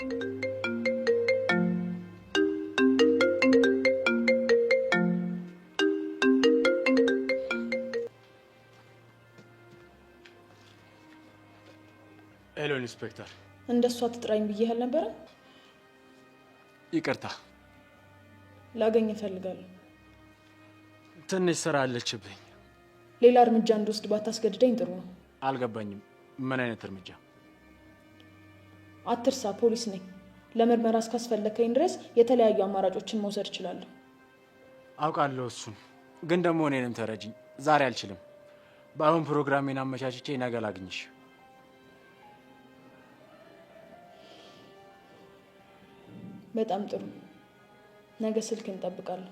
ሄሎ ኢንስፔክተር እንደሷ ትጥራኝ ብዬሽ አልነበረ? ይቅርታ ላገኝ እፈልጋለሁ። ትንሽ ስራ አለችብኝ። ሌላ እርምጃ እንድወስድ ባታስገድደኝ ጥሩ ነው። አልገባኝም። ምን አይነት እርምጃ? አትርሳ፣ ፖሊስ ነኝ። ለምርመራ እስካስፈለከኝ ድረስ የተለያዩ አማራጮችን መውሰድ እችላለሁ። አውቃለሁ እሱን። ግን ደግሞ እኔንም ተረጂኝ። ዛሬ አልችልም። በአሁን ፕሮግራሜን አመቻችቼ ነገ ላግኝሽ። በጣም ጥሩ። ነገ ስልክ እንጠብቃለሁ።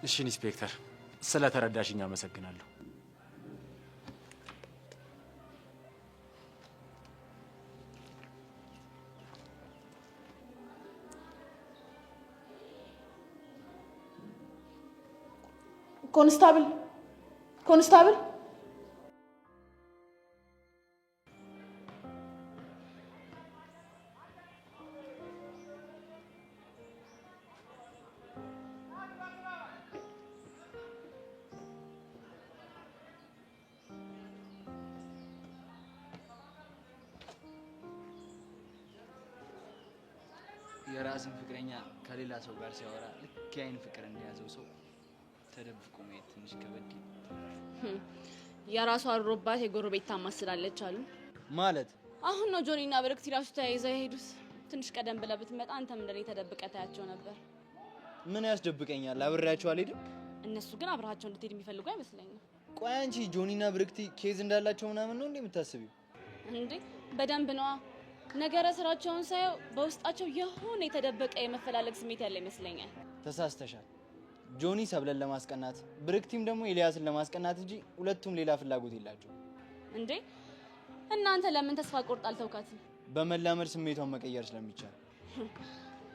እሺ ኢንስፔክተር፣ ስለተረዳሽኝ አመሰግናለሁ። ኮንስታብል ኮንስታብል የራስን ፍቅረኛ ከሌላ ሰው ጋር ሲያወራ ልክ አይን ፍቅር እንደያዘው ሰው ተደብቆ ማየት ትንሽ ከበድ የራሷ አሮባት የጎረቤት ታማስላለች አሉ ማለት። አሁን ነው ጆኒና ብርክቲ ራሱ ተያይዘው የሄዱት። ትንሽ ቀደም ብለህ ብትመጣ አንተም እንደኔ ተደብቀህ ታያቸው ነበር። ምን ያስደብቀኛል? አብሬያቸው አልሄድም። እነሱ ግን አብረሃቸው እንድትሄድ የሚፈልጉ አይመስለኝም። ቆይ አንቺ ጆኒና ብርክቲ ኬዝ እንዳላቸው ምናምን ነው እንዴ የምታስቢው? እንዴ በደንብ ነዋ። ነገረ ስራቸውን ሳየው በውስጣቸው የሆነ የተደበቀ የመፈላለግ ስሜት ያለ ይመስለኛል። ተሳስተሻል። ጆኒ ሰብለን ለማስቀናት፣ ብርክቲም ደግሞ ኤልያስን ለማስቀናት እንጂ ሁለቱም ሌላ ፍላጎት የላቸው። እንዴ እናንተ ለምን ተስፋ ቆርጥ አልተውካትም? በመላመድ ስሜቷን መቀየር ስለሚቻል።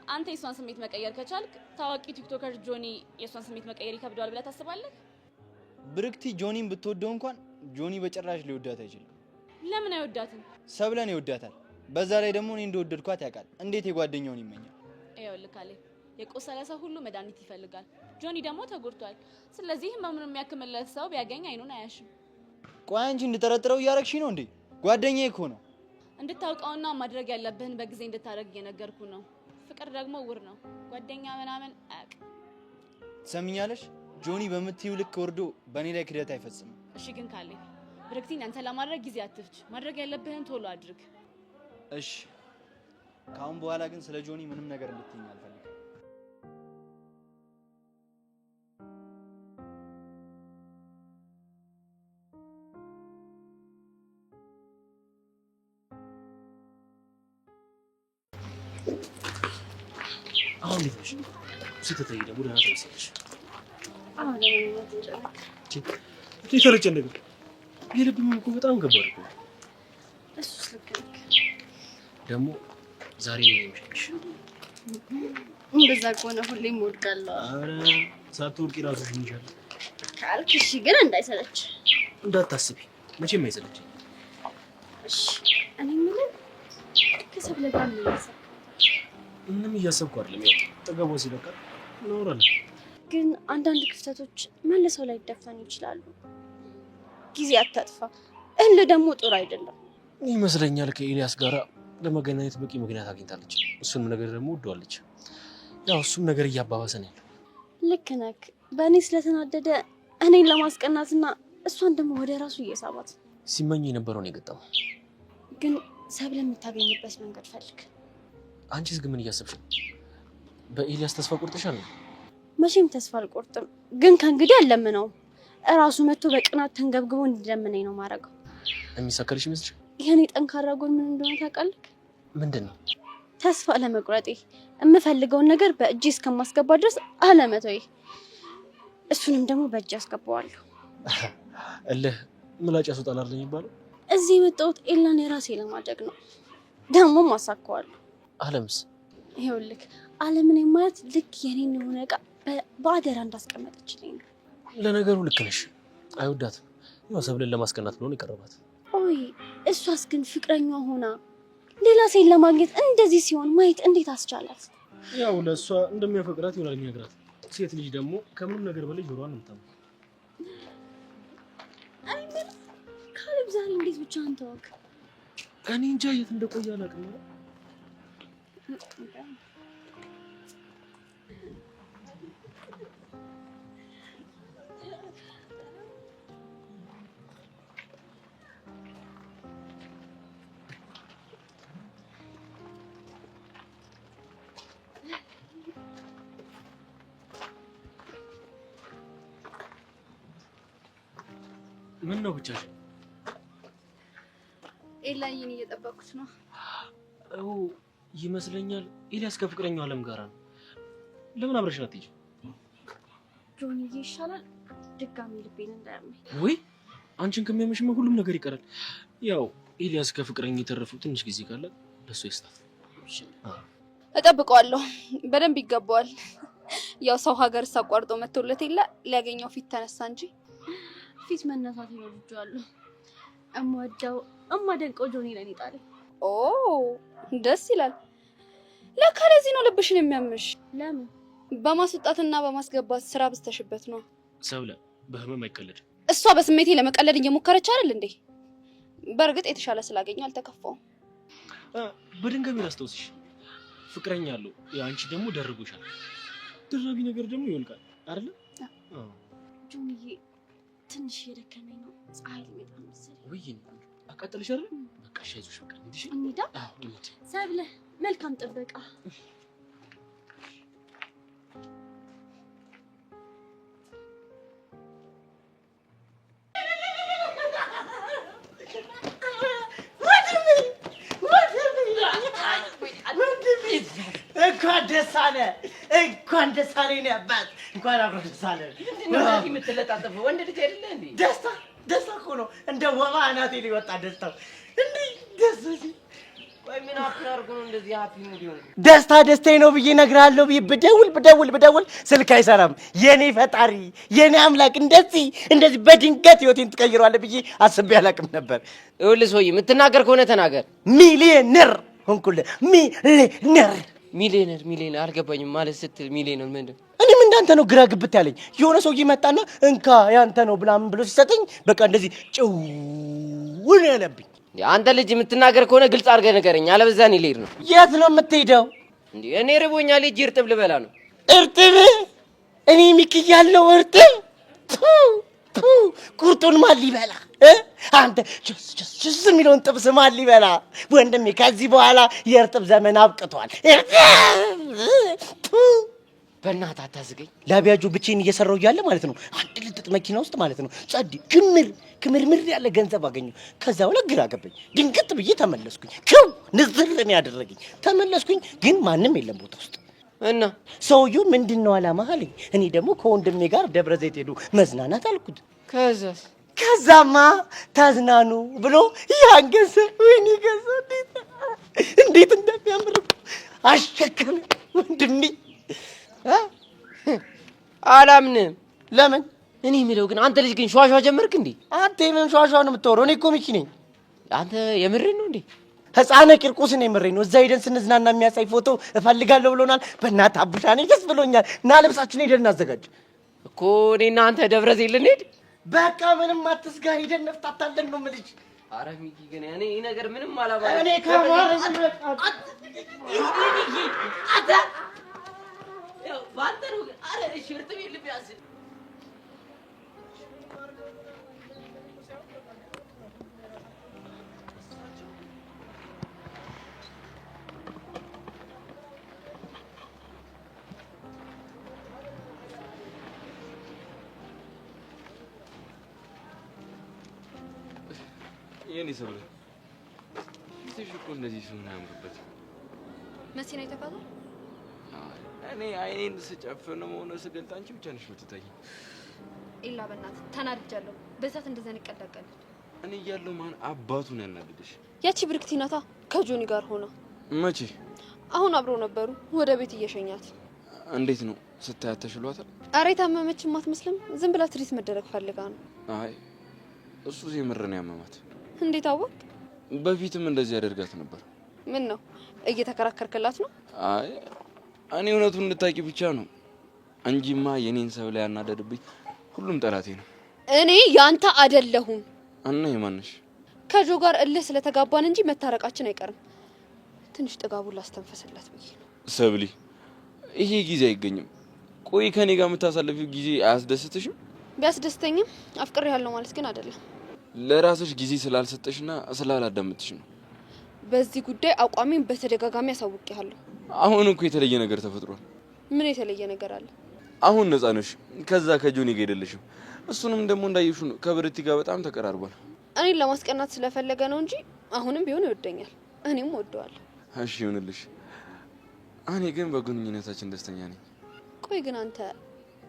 አንተ የሷን ስሜት መቀየር ከቻልክ ታዋቂ ቲክቶከር ጆኒ የሷን ስሜት መቀየር ይከብደዋል ብለህ ታስባለህ? ብርክቲ ጆኒን ብትወደው እንኳን ጆኒ በጭራሽ ሊወዳት አይችልም። ለምን አይወዳትም? ሰብለን ይወዳታል። በዛ ላይ ደግሞ እኔ እንደወደድኳት ያውቃል። እንዴት የጓደኛውን ይመኛል? ይኸውልህ ካሌ፣ የቆሰለ ሰው ሁሉ መድኃኒት ይፈልጋል። ጆኒ ደግሞ ተጎድቷል። ስለዚህ ህመሙን የሚያክምለት ሰው ቢያገኝ አይኑን አያሽም። ቆይ አንቺ እንድጠረጥረው እያረግሽ ነው እንዴ? ጓደኛዬ እኮ ነው። እንድታውቀውና ማድረግ ያለብህን በጊዜ እንድታደርግ እየነገርኩ ነው። ፍቅር ደግሞ ውር ነው። ጓደኛ ምናምን አያውቅም። ትሰሚኛለሽ? ጆኒ በምትይው ልክ ወርዶ በእኔ ላይ ክደት አይፈጽምም። እሺ ግን ካሌ፣ ብርክቲን አንተ ለማድረግ ጊዜ አትፍጅ። ማድረግ ያለብህን ቶሎ አድርግ። እሺ። ካሁን በኋላ ግን ስለ ጆኒ ምንም ነገር እንድትይኝ አልፈልግም። አሁን ልጅ ስትተይ ደግሞ ደህና ተመሰለሽ። አሁን ለምን ትጨነቅ? ትጨነቅ ነገር የልብ ህመም እኮ በጣም ከባድ እኮ። እሱስ ልክ ነህ። ደግሞ ዛሬ ነው የሚሸሽ። እንደዛ ከሆነ ሁሌም እወድቃለሁ። ኧረ ሳትወድቂ እራሱ ይሻል ካልክ እሺ፣ ግን እንዳይሰለች እንዳታስቢ። መቼም አይሰለችም። እሺ። እኔ ምን ከሰብለ ጋር ምን ያሰብ ምንም እያሰብኩ አይደለም። ያው ጠገቦ ሲለካ እናወራለን። ግን አንዳንድ ክፍተቶች መልሰው ላይ ደፈኑ ይችላሉ። ጊዜ አታጥፋ። እልህ ደግሞ ጥሩ አይደለም ይመስለኛል። ከኤልያስ ጋራ ለመገናኘት በቂ ምክንያት አግኝታለች። እሱንም ነገር ደግሞ ወደዋለች። ያው እሱም ነገር እያባባሰ ነው ያለው። ልክ ነህ። በእኔ ስለተናደደ እኔን ለማስቀናትና እሷን ደግሞ ወደ ራሱ እየሳባት ሲመኝ የነበረውን የገጠመው። ግን ሰብለ የምታገኝበት መንገድ ፈልግ። አንቺስ ግን ምን እያሰብሽ ነው? በኤልያስ ተስፋ ቆርጠሻል? መቼም ተስፋ አልቆርጥም። ግን ከእንግዲህ አልለምነውም። እራሱ መጥቶ በቅናት ተንገብግቦ እንዲለምነኝ ነው ማረገው። የሚሳከልሽ ይመስልሽ? የኔ ጠንካራ ጎን ምን እንደሆነ ታውቃለህ? ምንድነው? ተስፋ አለመቁረጤ፣ የምፈልገውን ነገር በእጄ እስከማስገባ ድረስ አለመተው። እሱንም ደግሞ በእጄ አስገባዋለሁ። እልህ ምላጭ ያስወጣል አይደል የሚባለው? እዚህ የመጣሁት ኤላን የራሴ ለማድረግ ነው። ደግሞም አሳካዋለሁ። አለምስ? ይኸውልህ አለምን የማያት ልክ የኔን የሆነ ዕቃ በአደራ እንዳስቀመጠችልኝ ነው። ለነገሩ ልክ ነሽ። አይወዳትም። ያው ሰብለን ለማስቀናት ብሎ ነው የቀረባት። ኦይ እሷስ ግን ፍቅረኛዋ ሆና ሌላ ሴት ለማግኘት እንደዚህ ሲሆን ማየት እንዴት አስቻላት? ያው ለእሷ እንደሚያፈቅራት ይሆናል የሚያገራት። ሴት ልጅ ደግሞ ከምንም ነገር በላይ ጆሮዋን የምታምነው። አይ ምን ካሌብ ዛሬ እንዴት ብቻህን ተወክ? እኔ እንጃ የት እንደቆየ አላውቅም። ምን ነው ብቻሽ? ኤላዬን እየጠበኩት ነው። ይመስለኛል ኤልያስ ከፍቅረኛው አለም ጋር ነው። ለምን አብረሽን አትሄጂም? ጆኒዬ ይሻላል ድጋሚ ልቤን እንዳያመኝ። ወይ አንቺን ከሚያመሽማ ሁሉም ነገር ይቀራል። ያው ኤልያስ ከፍቅረኛው የተረፈው ትንሽ ጊዜ ካለ ለሱ ይስጣት። እጠብቀዋለሁ። በደንብ ይገባዋል። ያው ሰው ሀገር ሳቋርጦ መጥቶለት የለ ሊያገኘው ፊት ተነሳ እንጂ ፊት መነሳት ይወድጃለሁ። እምወደው እማደንቀው ጆኒ ለኔ ጣለኝ። ኦ ደስ ይላል። ለካ ለዚህ ነው ልብሽን የሚያምሽ። ለምን? በማስወጣትና በማስገባት ስራ ብስተሽበት ነው። ሰብለ በህመም አይቀለድ። እሷ በስሜቴ ለመቀለድ እየሞከረች አይደል እንዴ? በእርግጥ የተሻለ ስላገኘው አልተከፋውም። በድንገት ላስታውስሽ ፍቅረኛ አለው። አንቺ ደግሞ ደርቦሻል። ድራቢ ነገር ደግሞ ይወልቃል አይደል? ጆኒዬ ትንሽ እየደከመኝ ነው። ፀሐይ ሊመጣ መሰለኝ። ወይ አቃጠልሽ አይደል? በቃ ሻይዞሽ በቃ እንዴ እንዴ ሰብለ መልካም ጥበቃ። እንኳን ደስ አለ እንኳን ደስ አለ የኔ አባት እንኳን አብሮ ደስ አለ። ምንድነው እንደዚህ የምትለጣጠፈው? ወንድ ልጅ አይደለ እንዴ? ደስታ እኮ ነው። እንደ ወባ አናቴ ላይ ወጣ ደስታው። እንዴ ደስ ሲል ቆይ ምን አፍራርጎ ነው እንደዚህ ሃፒ ሙድ ይሆን? ደስታዬ ነው ብዬ እነግርሃለሁ ብዬ ብደውል ስልክ አይሰራም። የኔ ፈጣሪ የኔ አምላክ እንደዚህ በድንገት ህይወቴን ትቀይረዋለህ ብዬ አስቤ አላውቅም ነበር። ይኸውልህ ሰውዬ የምትናገር ከሆነ ተናገር። ሚሊየነር ሆንኩልህ። ሚሊየነር አልገባኝም። ማለት ስትል ሚሊየነር ምንድን? እኔም እንዳንተ ነው ግራ ግብት ያለኝ። የሆነ ሰውዬ መጣና እንካ ያንተ ነው ብላም ብሎ ሲሰጠኝ በቃ እንደዚህ ጭውን ያለብኝ። አንተ ልጅ የምትናገር ከሆነ ግልጽ አድርገህ ንገረኝ፣ አለበለዚያ እኔ ልሄድ ነው። የት ነው የምትሄደው? እንዴ እኔ ርቦኛል፣ ሂጅ እርጥብ ልበላ ነው። እርጥብ? እኔ ሚክያለሁ እርጥብ? ቁርጡን ማን ሊበላ? አንተ ችስ የሚለውን ጥብስ ማን ሊበላ? ወንድሜ ከዚህ በኋላ የእርጥብ ዘመን አብቅቷል። በእናትህ አታዝገኝ። ለአብያጁ ብቻዬን እየሰራሁ እያለ ማለት ነው አንድ ልጥጥ መኪና ውስጥ ማለት ነው ጸድ ክምርምር ያለ ገንዘብ አገኘሁ። ከዛ በኋላ ግራ ገባኝ። ድንገት ብዬ ተመለስኩኝ። ንዝር ነው ያደረገኝ። ተመለስኩኝ ግን ማንም የለም ቦታ ውስጥ እና ሰውዬው ምንድነው አላማህ አለኝ። እኔ ደግሞ ከወንድሜ ጋር ደብረ ዘይት ሄዱ መዝናናት አልኩት። ከዛማ ተዝናኑ ብሎ ያን ገንዘብ ወይኔ ገንዘብ እንዴት እንደሚያምር አሸከመ ወንድሜ። አላምንም። ለምን? እኔ የምለው ግን አንተ ልጅ ግን ሸዋሸዋ ጀመርክ እንዴ? አንተ የምን ሸዋሸዋ ነው የምታወራው? እኔ እኮ ሚኪ ነኝ። አንተ የምርህን ነው እንዴ? ህፃነ ቂርቆስን የምሬን ነው። እዛ ሄደን ስንዝናና የሚያሳይ ፎቶ እፈልጋለሁ ብሎናል። በእናትህ አቡሻ እኔ ደስ ብሎኛል። ና ልብሳችን ሄደን እናዘጋጅ እኮ እኔና አንተ ደብረ ዘይት ልንሄድ። በቃ ምንም አትስጋ፣ ሄደን ነፍታታለን ነው የምልሽ። ኧረ ሚኪ ግን እኔ ይሄ ነገር ምንም አላባለ እኔ ከማረኝ አታ ያው ባንተ ነው። አረ እሺ እርጥብ ልብ ያዝ የኔ ሰው ነው። እኮ እንደዚህ ሰው ነው ያምርበት። መቼ ነው የተፋተው? እኔ አይኔን ስጨፍን ሆነ ስገልጥ አንቺ ብቻ ነሽ የምትታይኝ። ኢላ በእናትህ ተናድጃለሁ። በዛት እንደዛ ንቀዳቀል እኔ እያለሁ ማን አባቱን ያናድድሽ? ያቺ ብርክቲ ናታ ከጆኒ ጋር ሆና። መቼ? አሁን አብረው ነበሩ። ወደ ቤት እየሸኛት። እንዴት ነው ስታያት ተሽሏታል? ኧረ የታመመችም አትመስልም። ዝም ብላ ትሪት መደረግ ፈልጋ ነው። አይ እሱ የምር ነው ያመማት። እንዴት አወቅ? በፊትም እንደዚህ ያደርጋት ነበር። ምን ነው እየተከራከርክላት ነው? አይ እኔ እውነቱን እንድታቂ ብቻ ነው እንጂማ የኔን ሰው ላይ ያናደድብኝ ሁሉም ጠላቴ ነው። እኔ ያንተ አይደለሁም። እና የማንሽ ከጆ ጋር እልህ ስለተጋባን እንጂ መታረቃችን አይቀርም። ትንሽ ጥጋቡን ላስተንፈስለት ብዬ ነው። ሰብሊ ይሄ ጊዜ አይገኝም። ቆይ ከኔ ጋር የምታሳልፊው ጊዜ አያስደስትሽም? ቢያስደስተኝም አፍቅሬ ያለው ማለት ግን አይደለም። ለራስሽ ጊዜ ስላልሰጠሽና ስላላዳመጥሽ ነው። በዚህ ጉዳይ አቋሜን በተደጋጋሚ አሳውቄያለሁ። አሁን እኮ የተለየ ነገር ተፈጥሯል። ምን የተለየ ነገር አለ? አሁን ነፃ ነሽ። ከዛ ከጆኒ ጋር አይደለሽም። እሱንም ደግሞ እንዳየሽው ነው ከብርቲ ጋር በጣም ተቀራርቧል። እኔን ለማስቀናት ስለፈለገ ነው እንጂ አሁንም ቢሆን ይወደኛል። እኔም ወደዋለሁ። እሺ ይሁንልሽ። እኔ ግን በግንኙነታችን ደስተኛ ነኝ። ቆይ ግን አንተ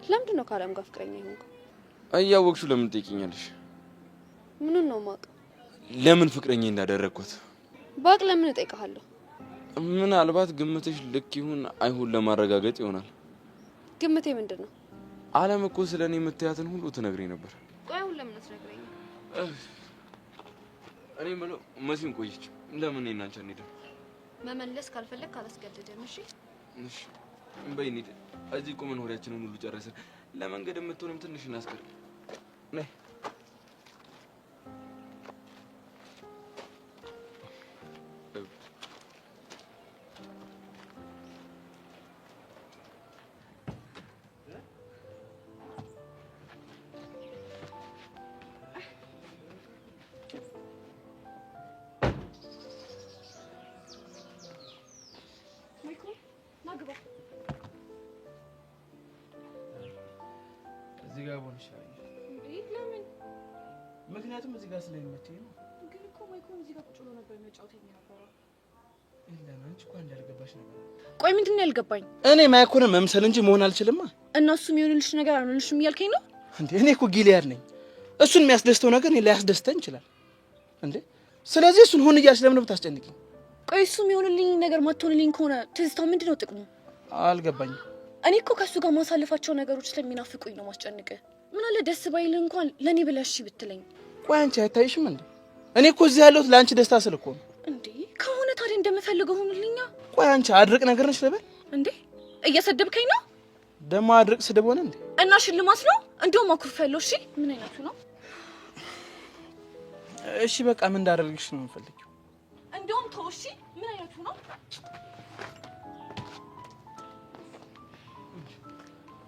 ለምንድን ነው ከአለም ጋር ፍቅረኛ ይሆንከው? እያወቅሽው ለምን ትጠይቂኛለሽ? ምኑን ነው ማቅ? ለምን ፍቅረኛ እንዳደረግኩት ባቅ ለምን እጠይቅሃለሁ? ምናልባት ግምትሽ ልክ ይሁን አይሁን ለማረጋገጥ ይሆናል። ግምቴ ምንድን ነው? አለም እኮ ስለኔ የምትያትን ሁሉ ትነግሪኝ ነበር። ቆይ አሁን ለምን አትነግረኝ? እኔ የምለው መሲም ቆየች። ለምን እኔና አንቺ አንሄድም? መመለስ ካልፈለግ ካላስገድደም። እሺ እሺ በይ እንሂድ። እዚህ ቁመን ወሬያችንን ሁሉ ጨረስን። ለመንገድ የምትሆንም ትንሽ እናስቀር። ነይ እዚህ ጋር ቦንሽ አይ ለምን? ምክንያቱም እዚህ ጋር ስለሚመቸኝ ነው። ግን እኮ ማይኮን እዚህ ጋር ቁጭ ብሎ ነበር የሚጫወተኝ ነበር። አንቺ እኮ እንዳልገባሽ ነገር። ቆይ ምንድን ነው ያልገባኝ? እኔ ማይኮንን መምሰል እንጂ መሆን አልችልማ። እና እሱም የሆነልሽ ነገር አልሆነልሽም እያልከኝ ነው እንዴ? እኔ እኮ ጊሊያድ ነኝ። እሱን የሚያስደስተው ነገር እኔ ላያስደስተኝ ይችላል እንዴ? ስለዚህ እሱን ሆን እያልሽ ለምን ብታስጨንቂኝ? ቆይ እሱም የሆነልኝ ነገር ማትሆንልኝ ከሆነ ትዝታው ምንድን ነው ጥቅሙ? አልገባኝም። እኔ እኮ ከሱ ጋር ማሳለፋቸው ነገሮች ስለሚናፍቁኝ ነው ማስጨንቅ። ምን አለ ደስ ባይል እንኳን ለኔ ብለሽ እሺ ብትለኝ። ቆይ አንቺ አይታይሽም እንዴ? እኔ እኮ እዚህ ያለሁት ለአንቺ ደስታ ስል እኮ ነው። እንዴ ከሆነ ታዲያ እንደምፈልገው ሆንልኛ። ቆይ አንቺ አድርቅ ነገር ነሽ ልበል እንዴ? እየሰደብከኝ ነው ደግሞ። አድርቅ ስድብ ሆነ እንዴ? እና ሽልማት ነው እንደውም አኩርፌያለሁ። እሺ ምን አይነቱ ነው? እሺ በቃ ምን እንዳደርግሽ ነው የምፈልጊው? እንደውም ተው። እሺ ምን አይነቱ ነው?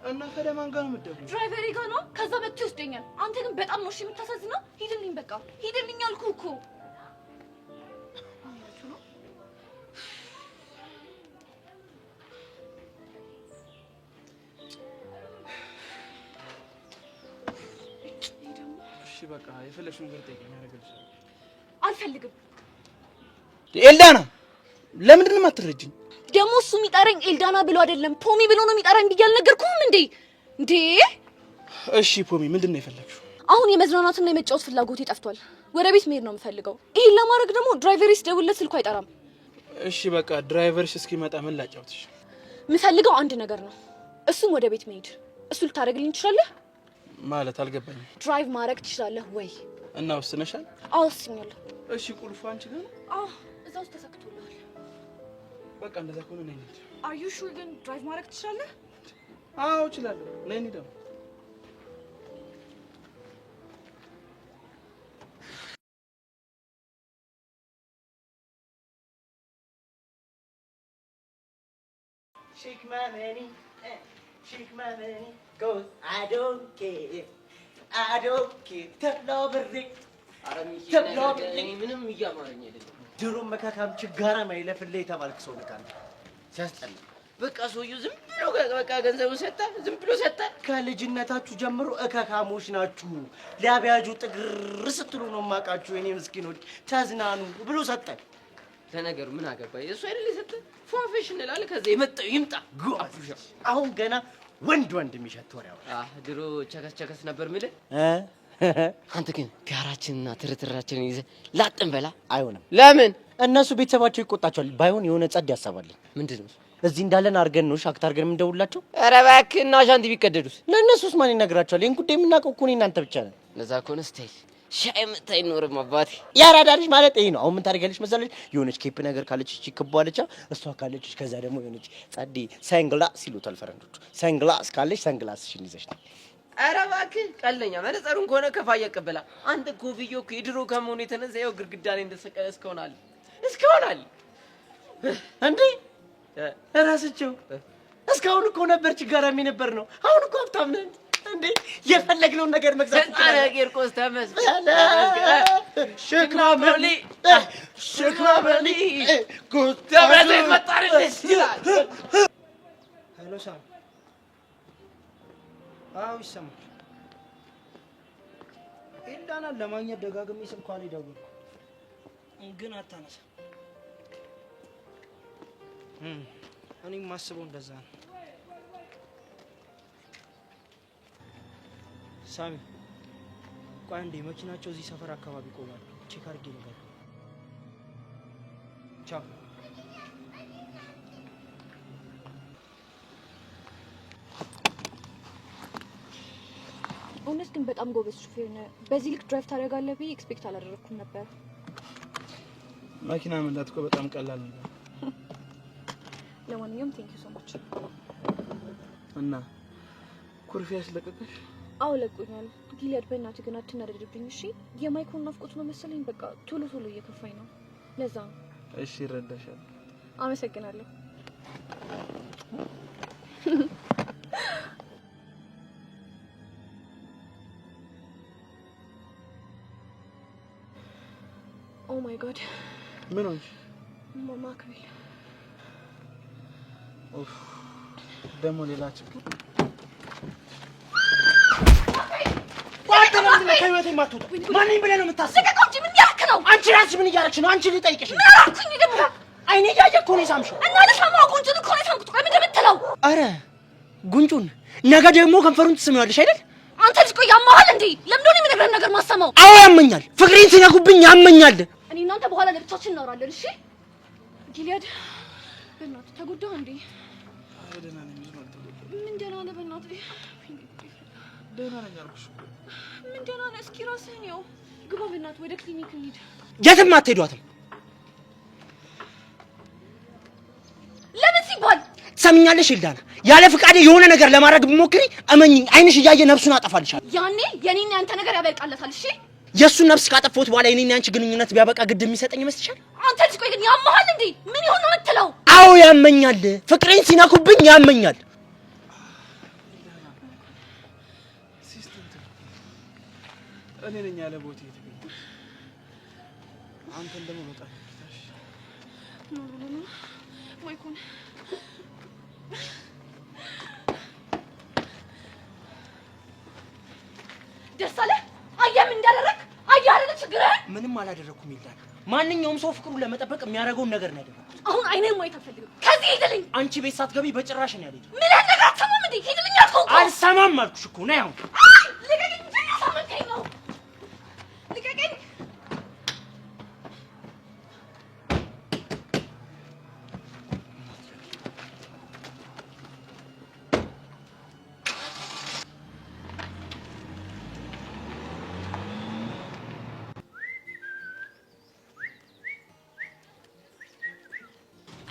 እና ከደማን ጋር ነው የምትደውይው? ድራይቨሪ ጋር ነው። ከዛ መጥቶ ይወስደኛል። አንተ ግን በጣም ነው እሺ የምታሳዝነው። ሂድልኝ፣ በቃ ሂድልኝ አልኩህ እኮ። እሺ በቃ የፈለግሽውን ነገር ጠይቂኝ፣ አደርግልሻለሁ። አልፈልግም። ኤልዳና ለምንድን ነው የማትረጂኝ? ደግሞ እሱ የሚጠራኝ ኤልዳና ብሎ አይደለም ፖሚ ብሎ ነው የሚጠራኝ ብዬ አልነገርኩህም እንዴ? እንዴ እሺ ፖሚ ምንድን ነው የፈለግሽው? አሁን የመዝናናትና የመጫወት ፍላጎቴ ጠፍቷል። ወደ ቤት መሄድ ነው የምፈልገው። ይሄን ለማድረግ ደግሞ ድራይቨሪ ስደውልለት ስልኩ አይጠራም። እሺ በቃ ድራይቨርሽ እስኪመጣ ምን ላጫውትሽ? የምፈልገው አንድ ነገር ነው፣ እሱም ወደ ቤት መሄድ። እሱ ልታደርግልኝ ትችላለህ? ማለት አልገባኝም። ድራይቭ ማድረግ ትችላለህ ወይ? እና ወስነሻል? አዎ ወስኛለሁ። እሺ ቁልፉ አንቺ ጋር ነው? አዎ እዛ ውስጥ ተሰክቶልሃል። በቃ እንደዛ ከሆነ ነኝ እንሂድ። አር ዩ ሹር ግን ድራይቭ ማድረግ ትችላለህ? አዎ እችላለሁ። ነይ እንሂድ። Shake my money, shake my money, 'cause I don't care, I don't care. ተብለው ብሬ ምንም እያማረኝ አይደለም። ድሮ መካካም ችጋራ ማይለፍልህ የተባልክ ሰው ነህ አንተ። ሲያስጠላ። በቃ ሰውዬው ዝም ብሎ በቃ ገንዘቡን ሰጠ፣ ዝም ብሎ ሰጠ። ከልጅነታችሁ ጀምሮ እከካሞች ናችሁ። ሊያቢያጁ ጥግር ስትሉ ነው የማውቃችሁ። የኔ ምስኪኖች ተዝናኑ ብሎ ሰጠ። ለነገሩ ምን አገባኝ? እሱ አይደል የሰጠ? ፏፈሽ እንላለን። ከዛ የመጣው ይምጣ። አሁን ገና ወንድ የሚሸት ወሬ አወራ። ድሮ ቸከስ ቸከስ ነበር የምልህ። አንተ ግን ጋራችንና ትርትራችንን ይዘህ ላጥን በላ። አይሆንም። ለምን? እነሱ ቤተሰባቸው ይቆጣቸዋል። ባይሆን የሆነ ጸድ ያሳባልን። ምንድን ነው? እዚህ እንዳለን አድርገን ነው ሻክት አድርገን የምንደውላቸው። ኧረ እባክህ እና ሻንቲ ቢቀደዱስ? ለእነሱስ ማን ይነግራቸዋል? ይህን ጉዳይ የምናውቀው እኮ እኔ እናንተ ብቻ ነን። ለዛ ከሆነ ስታይል ሻይ መታ አይኖርም አባቴ። ያራዳ ልጅ ማለት ይሄ ነው። አሁን ምን ታደርጊያለሽ መሰለሽ? የሆነች ኬፕ ነገር ካለች እቺ ክቧለች፣ እሷ ካለች ከዛ ደግሞ የሆነች ጸዴ ሳንግላስ ይሉታል ፈረንጆቹ። ሳንግላስ ካለች ሳንግላስሽን ይዘሽ ነው። ኧረ እባክህ ቀለኛ። መነጽሩን ከሆነ ከፋ እያቀበላ አንተ ኮፍያው እኮ የድሮ ከመሆኑ የተነሳ ይኸው ግድግዳ ላይ እንደሰቀለ እስከሆናል እንዴ እራስቸው እስካሁን እኮ ነበር ችጋራሚ ነበር ነው። አሁን እኮ ሀብታም ነን እንዴ የፈለግነውን ነገር መግዛት አረ ቂርቆስ ተመስገን። ሽክራበሊ ተብረዘ ይመጣልሽ ይላል። ሄሎ ሳም። አዎ ይሰማል። ኤልዳናን ለማግኘት ደጋግሜ ስልኳን ይደውል ግን አታነሳ። እኔም ማስበው እንደዛ ነው። ሳሚ ቆይ አንዴ፣ መኪናቸው እዚህ ሰፈር አካባቢ ቆሟል። ቼክ አድርጌ ነገር ቻው። እውነት ግን በጣም ጎበዝ ሹፌር ነህ። በዚህ ልክ ድራይቭ ታደርጋለህ ብዬ ኤክስፔክት አላደረኩም ነበር። መኪና መንዳት እኮ በጣም ቀላል ነው። ለማንኛውም ቴንክ ዩ ሶ ማች። እና ኩርፊያ ያስለቀቀሽ? አዎ ለቆኛል። ጊሊያድ በእናትህ ግን አትናደድብኝ እሺ። የማይኮን ናፍቆት ነው መሰለኝ። በቃ ቶሎ ቶሎ እየከፋኝ ነው። ለዛ ነው። እሺ ይረዳሻል። አመሰግናለሁ። ኦ ማይ ጋድ። ምን ሆንሽ? ማክቤል ኦፍ ደግሞ ሌላ ችግር። አንተ ለምን ከህይወቴ የማትወጣው? ማንኝ ብለህ ነው የምታስበው? ልቀቀው እንጂ ምን እያደረክ ነው? አንቺ ራስሽ ምን እያደረግሽ ነው? አንቺ ልጠይቅሽ ነው። ምን አደረኩኝ ደግሞ? አይኔ እያየ እኮ ነው የሳምሽው። እና ለሳማው ጉንጩን እኮ ነው የሳምኩት። ቆይ ምንድን ነው የምትለው? አረ ጉንጩን ነገ ደግሞ ከንፈሩን ትስሚዋለሽ አይደል? አንተ ልጅ ቆይ ያማሃል እንዴ? ለምን ነው የሚነግረን ነገር ማሰማው? አዎ ያመኛል። ፍቅሬን ሲነኩብኝ ያመኛል። እኔ እናንተ በኋላ ለብቻችን እናወራለን እሺ? ጊሊያድ በእናትህ ተጎዳህ እንዴ? ደህና ነኝ። ምን ደህና ነህ? በእናትህ ደህና ነኝ አልኩሽ። ምን ደህና ነህ? እስኪ ራስህን ያው ግባ በእናትህ፣ ወደ ክሊኒክ እንሂድ። የትም አትሄዷትም። ለምን ሲባል ትሰምኛለሽ ኤልዳና? ያለ ፍቃዴ የሆነ ነገር ለማድረግ ብሞክሪ እመኚኝ፣ አይንሽ እያየ ነፍሱን አጠፋልሻለሁ። ያኔ የኔና ያንተ ነገር ያበቃለታል እሺ? የእሱን ነፍስ ካጠፋሁት በኋላ የኔና ያንቺ ግንኙነት ቢያበቃ ግድ የሚሰጠኝ ይመስልሻል? አንተ ልጅ ቆይ ግን ያማሃል እንዴ? ምን ይሆን ነው የምትለው? አዎ ያመኛል። ፍቅሬን ሲነኩብኝ ያመኛል። እኔ ነኝ ያለ ቦቴ የተገኘሁት። አንተን ደግሞ በጣም ይቅርታሽ። ኖ ማይኮን ደስ አለህ? አየህ ምን እንዳደረግህ? አየህ አይደለ ችግርህን? ምንም አላደረኩም ኤልዳና። ማንኛውም ሰው ፍቅሩን ለመጠበቅ የሚያደርገውን ነገር ነው ያደረኩት። አሁን አይኔን ማየት አልፈልግም። ከዚህ ሂድልኝ። አንቺ ቤት ሳትገቢ በጭራሽ ነው ያለኝ። ምን ነገር አትሰማም እንዴ? ሂድልኝ አልኩህ እኮ። አልሰማም አልኩሽ እኮ ነው። ያው ልቀቀኝ። ምን ያሳመንከኝ ነው? ልቀቀኝ።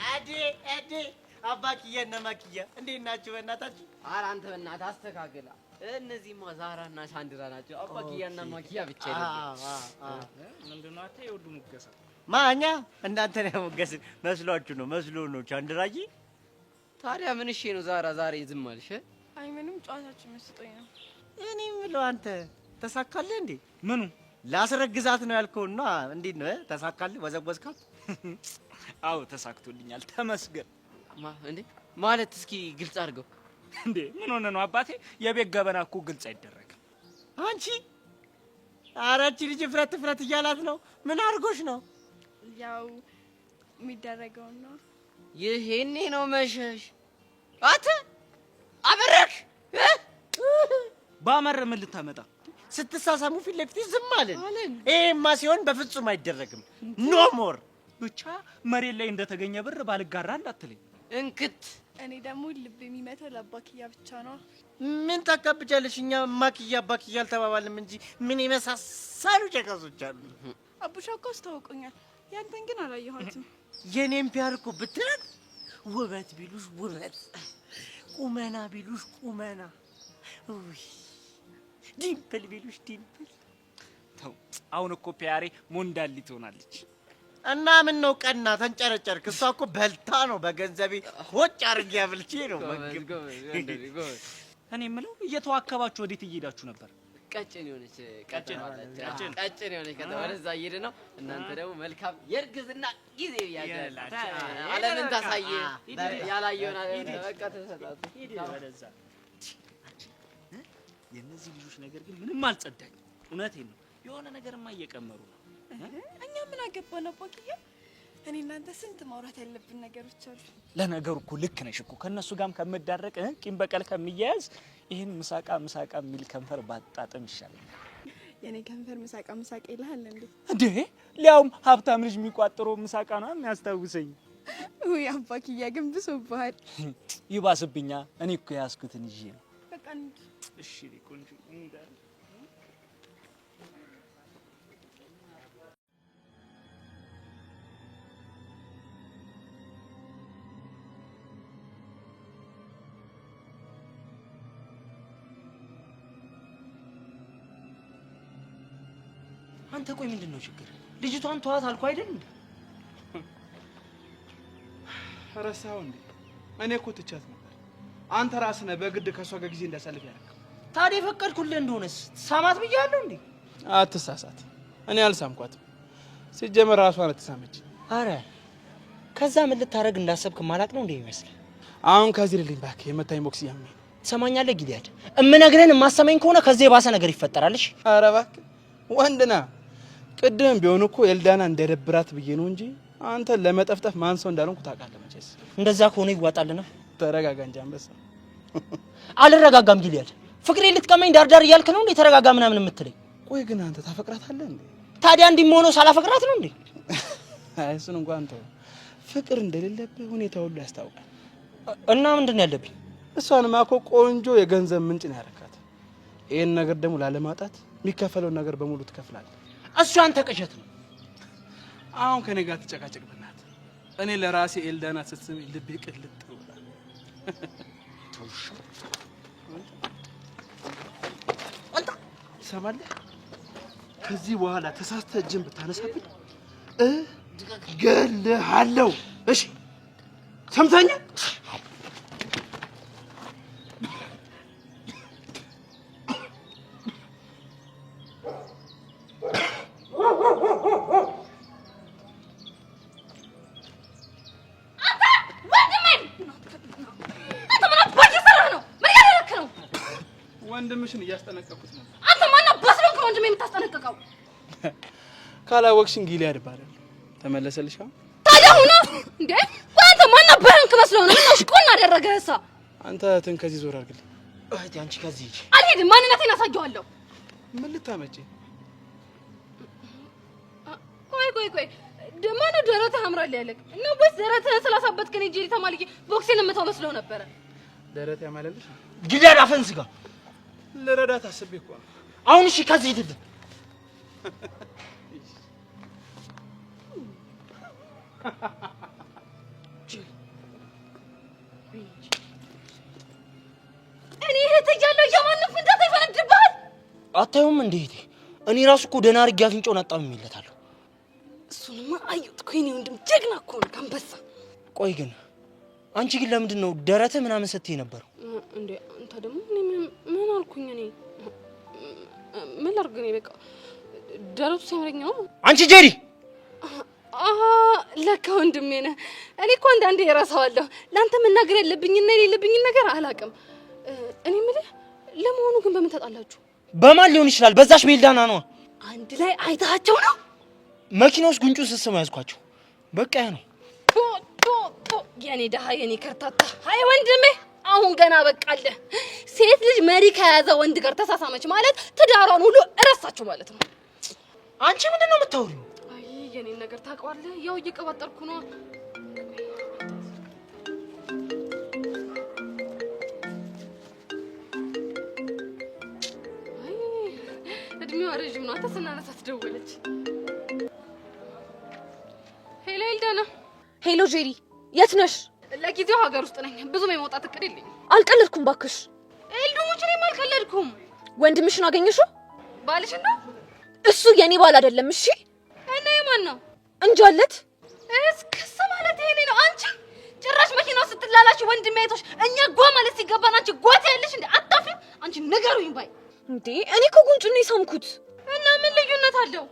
አዴ አባክዬ እና ማክዬ እንዴት ናችሁ? በእናታችሁ ኧረ አንተ በእናትህ አስተካክላ። እነዚህማ ዛራና ሳንድራ ናቸው። አባክያና ማኪያ ብቻ አይደለም። ምንድን ነው አታይ የወዱ ሙገሳ ማኛ እናንተ ነው ሙገስ መስሏችሁ ነው? መስሎ ነው ቻንድራዬ። ታዲያ ምን እሺ ነው ዛራ ዛሬ ዝም አልሽ? አይ ምንም ጨዋታችን መስጦኝ ነው። እኔ የምለው አንተ ተሳካልህ እንዴ? ምኑ? ላስረግዛት ነው ያልከውና እንዴት ነው ተሳካልህ? ወዘወዝካት? አዎ ተሳክቶልኛል፣ ተመስገን። እንዴ ማለት እስኪ ግልጽ አድርገው። እንዴ ምን ሆነ ነው አባቴ? የቤት ገበና እኮ ግልጽ አይደረግም። አንቺ አራቺ ልጅ ፍረት እያላት ነው። ምን አድርጎሽ ነው? ያው የሚደረገው ነው። ይሄኔ ነው መሸሽ። አተ አበረክ ባመረ ምን ልታመጣ? ስትሳሳሙ ፊት ለፊት ዝም አለን። ይሄማ ሲሆን በፍጹም አይደረግም። ኖ ሞር። ብቻ መሬት ላይ እንደተገኘ ብር ባልጋራ እንዳትለኝ። እንክት እኔ ደግሞ ልብ የሚመታው ለአባክያ ብቻ ነው። ምን ታካብጃለሽ? እኛ ማክያ አባክያ አልተባባልንም እንጂ ምን የመሳሰሉ ጨቀሶች አሉ። አቡሻ እኮ አስታውቆኛል። ያንተን ግን አላየኋትም። የኔም ፒያር እኮ ብትላት ውበት ቢሉሽ ውበት፣ ቁመና ቢሉሽ ቁመና፣ ዲምፕል ቢሉሽ ዲምፕል። ተው አሁን እኮ ፒያሬ ሞንዳሊ ትሆናለች። እና ምን ነው ቀና ተንጨረጨርክ? እሷ እኮ በልታ ነው በገንዘቤ ሆጭ አድርጌ አብልቼ ነው መግብ። እኔ የምለው እየተዋከባችሁ ወዴት እየሄዳችሁ ነበር? ቀጭን የሆነች ቀጭን የሆነች ከተማ ወደዛ እየሄደ ነው። እናንተ ደግሞ መልካም የእርግዝና ጊዜ ያያላችሁ። ዓለምን ታሳየ ያላየውን በቃ ተሰጣጡ። ወደዛ የነዚህ ልጆች ነገር ግን ምንም አልጸዳኝ። እውነቴን ነው። የሆነ ነገርማ እየቀመሩ ነው። እኛ ምን አገባን አባክያ? እኔ እናንተ ስንት ማውራት ያለብን ነገሮች አሉ። ለነገሩ እኮ ልክ ነሽ እኮ ከነሱ ጋርም ከመዳረቅ ቂም በቀል ከሚያያዝ ይሄን ምሳቃ የሚል ከንፈር ባጣጥም ይሻለኛል። የኔ ከንፈር ምሳቃ ይልሃል እንዴ? እንዴ ሊያውም ሀብታም ልጅ የሚቋጥረው ምሳቃ ነው የሚያስታውሰኝ። ወይ አባክያ ግን ብሶብሃል። ይባስብኛ። እኔ እኮ ያስኩትን ይዤ ነው። በቃ እሺ ቆንጆ እንዳለ አንተ ቆይ ምንድነው ችግር? ልጅቷን ተዋት አልኩ አይደል እንዴ? ረሳው እንዴ? እኔ እኮ ትቻት ነበር። አንተ ራስህ ነህ በግድ ከሷ ጋር ጊዜ እንዳሳልፍ ያደረገው። ታዲያ ፈቀድኩልህ እንደሆነስ ሳማት ብያለሁ እንዴ? አትሳሳት። እኔ አልሳምኳትም። ሲጀመር ራሷ ነው ተሳመች። አረ ከዛ ምን ልታረግ እንዳሰብክ ማላቅ ነው እንዴ ይመስል? አሁን ከዚህ ልልኝ እባክህ የመታኝ ቦክስ ያመኝ። ትሰማኛለህ ጊልያድ? እምነግርህን የማሰማኝ ከሆነ ከዚህ የባሰ ነገር ይፈጠራልሽ። አረ እባክህ ወንድና ቅድም ቢሆን እኮ ኤልዳና እንደደብራት ብዬ ነው እንጂ አንተ ለመጠፍጠፍ ማን ሰው እንዳልሆንኩ ታውቃለህ መቼስ። እንደዛ ከሆነ ይዋጣልና ተረጋጋ እንጂ አንበሳ። አልረጋጋም ጊልያድ። ፍቅሬ ልትቀመኝ ዳርዳር እያልክ ነው እንዴ ተረጋጋ ምናምን የምትለኝ? ቆይ ግን አንተ ታፈቅራታለህ እንዴ? ታዲያ እንዲሞነው ሳላፈቅራት ነው እንዴ? አይ እሱን እንኳን ተው። ፍቅር እንደሌለብህ ሁኔታ ሁሉ ያስታውቃል። እና ምንድን ነው ያለብኝ? እሷንማ እኮ ቆንጆ የገንዘብ ምንጭ ነው ያረካት። ይሄን ነገር ደግሞ ላለማጣት የሚከፈለውን ነገር በሙሉ ትከፍላለህ። እሱ አንተ ቅዠት ነው። አሁን ከኔ ጋር ትጨቃጨቅ በእናትህ። እኔ ለራሴ ኤልዳና ስትስመኝ ልቤ ቅልጥ ብሏል። ትሰማለህ? ከዚህ በኋላ ተሳስተህ እጅን ብታነሳብኝ እገልሃለሁ። እሺ ሰምተኸኛል? ወንድምሽን እያስጠነቀቁት ነው። አንተ ማን አባስ ነው ከወንድሜ የምታስጠነቅቀው? ካላወቅሽን ጊልያድ እባላለሁ። ተመለሰልሽ? ታዲያ ሁና እንዴ? አንተ ማን አባህን ከመስለው ነው? ምነው ሽቆና አደረገህሳ? አንተ ትን ከዚህ ዞር አድርግልኝ። እህቴ አንቺ ከዚህ ሂጂ። አልሄድም። ማንነቴን አሳየዋለሁ። ምን ልታመጪ? ቆይ ደማኑ ደረትህ ያምራል ያለክ ነው ወይስ ደረትህን ስላሳበጥክ ነው? ጄሪ ተማልዬ ቦክሴን የምታው መስለው ነበረ። ደረት ያማለልሽ? ጊልያድ አፈን ዝጋ። ልረዳት አስቤ እኮ ነው። አሁን እሺ ከዚህ ሂድልኝ። እኔ እህት እያለሁ የማንም ፍንዳታ ይፈነድብሃል። አታዩም እንዴ እህቴ? እኔ ራሱ እኮ ደህና አድርጌ አፍንጫውን አጣምሜለታለሁ። እሱንማ አየሁት እኮ የእኔ ወንድም ጀግና እኮ ነው አንበሳ። ቆይ ግን አንቺ ግን ለምንድን ነው ደረትህ ምናምን ስትይ ነበረው እንዴ? አንተ ደግሞ ምን አልኩኝ? እኔ ምን ላድርግ? እኔ በቃ ደረቱ ሲያምረኝ ነው። አንቺ ጄሪ! ለካ ወንድሜ ነህ። እኔ እኮ አንዳንዴ እረሳዋለሁ። ለአንተ መናገር ያለብኝና የሌለብኝን ነገር አላውቅም። እኔ የምልህ ለመሆኑ ግን በምን ተጣላችሁ? በማን ሊሆን ይችላል? በዛሽ በኤልዳና ነዋ። አንድ ላይ አይታቸው ነው? መኪና ውስጥ ጉንጩን ስስመው ያዝኳቸው። በቃ ያ ነው። የኔ ደሃ የኔ ከርታታ። አይ ወንድሜ አሁን ገና በቃለህ። ሴት ልጅ መሪ ከያዘ ወንድ ጋር ተሳሳመች ማለት ትዳሯን ሁሉ እረሳችሁ ማለት ነው። አንቺ ምንድን ነው የምታወሪው? አይ የኔን ነገር ታውቀዋለህ። ያው እየቀባጠርኩ ነው። እያየሁ ነው። አንተ ስናነሳት ደወለች። ሄሎ ኤልዳና። ሄሎ ጄሪ፣ የት ነሽ? ለጊዜው ሀገር ውስጥ ነኝ። ብዙም የመውጣት እቅድ የለኝም። አልቀለድኩም ባክሽ። ኤልዱ ሙችኔም አልቀለድኩም። ወንድምሽን አገኘሽው? ባልሽ ነው? እሱ የኔ ባል አይደለም። እሺ እና የማን ነው? እንጃለት። እስከዛ ማለት ይሄ ነው። አንቺ ጭራሽ መኪናው ስትላላችሁ ወንድሜ አይቶሽ እኛ ጓ ማለት ሲገባን አንቺ ጓት ያለሽ እንዴ? አታፍሪም? አንቺ ንገሩኝ ባይ እንዴ። እኔ እኮ ጉንጩን ነው የሳምኩት። እና ምን ልዩነት አለው?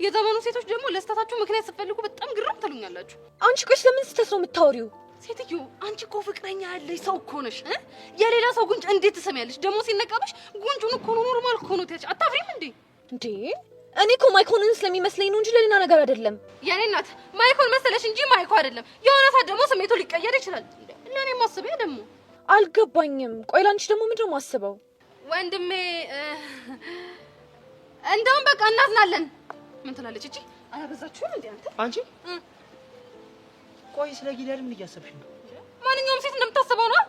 የዘመኑ ሴቶች ደግሞ ለስተታችሁ ምክንያት ስትፈልጉ በጣም ግርም ትሉኛላችሁ። አንቺ ቆይ ስለምን ስተት ነው የምታወሪው? ሴትዮ አንቺ እኮ ፍቅረኛ ያለሽ ሰው እኮ ነሽ። የሌላ ሰው ጉንጭ እንዴት ትሰሚያለሽ? ደግሞ ሲነቃብሽ ጉንጩን እኮ ነው ኖርማል እኮ ነው ትያለሽ። አታፍሪም እንዴ? እንዴ እኔ እኮ ማይኮንን ስለሚመስለኝ ነው እንጂ ለሌላ ነገር አይደለም። የኔ እናት ማይኮን መሰለሽ እንጂ ማይኮ አይደለም። የሆነ ሰዓት ደግሞ ስሜቱ ሊቀየር ይችላል። ለኔ ማስበያ ደግሞ አልገባኝም። ቆይ ላንቺ ደግሞ ምንድነው ማስበው? ወንድሜ እንደውም በቃ እናዝናለን። ምን ትላለች እቺ? አላበዛችሁም እንዴ አንተ? አንቺ ቆይ ስለ ጊዳር ምን እያሰብሽ ነው? ማንኛውም ሴት እንደምታስበው ነው።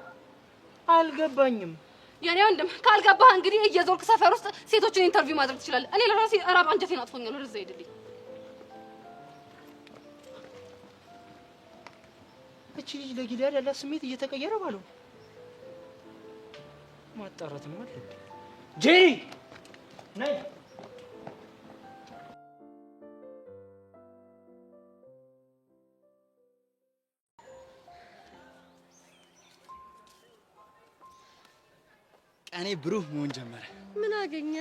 አልገባኝም። የኔ ወንድም ካልገባህ እንግዲህ እየዞርክ ሰፈር ውስጥ ሴቶችን ኢንተርቪው ማድረግ ትችላለህ። እኔ ለራሴ እራብ አንጀቴን አጥፎኛል። ወደዛ ሄድልኝ። እቺ ልጅ ለጊዳር ያላት ስሜት እየተቀየረ ባለው ማጣራት ነው ማለት ጄሪ ነይ። ቀኔ ብሩህ መሆን ጀመረ። ምን አገኘ?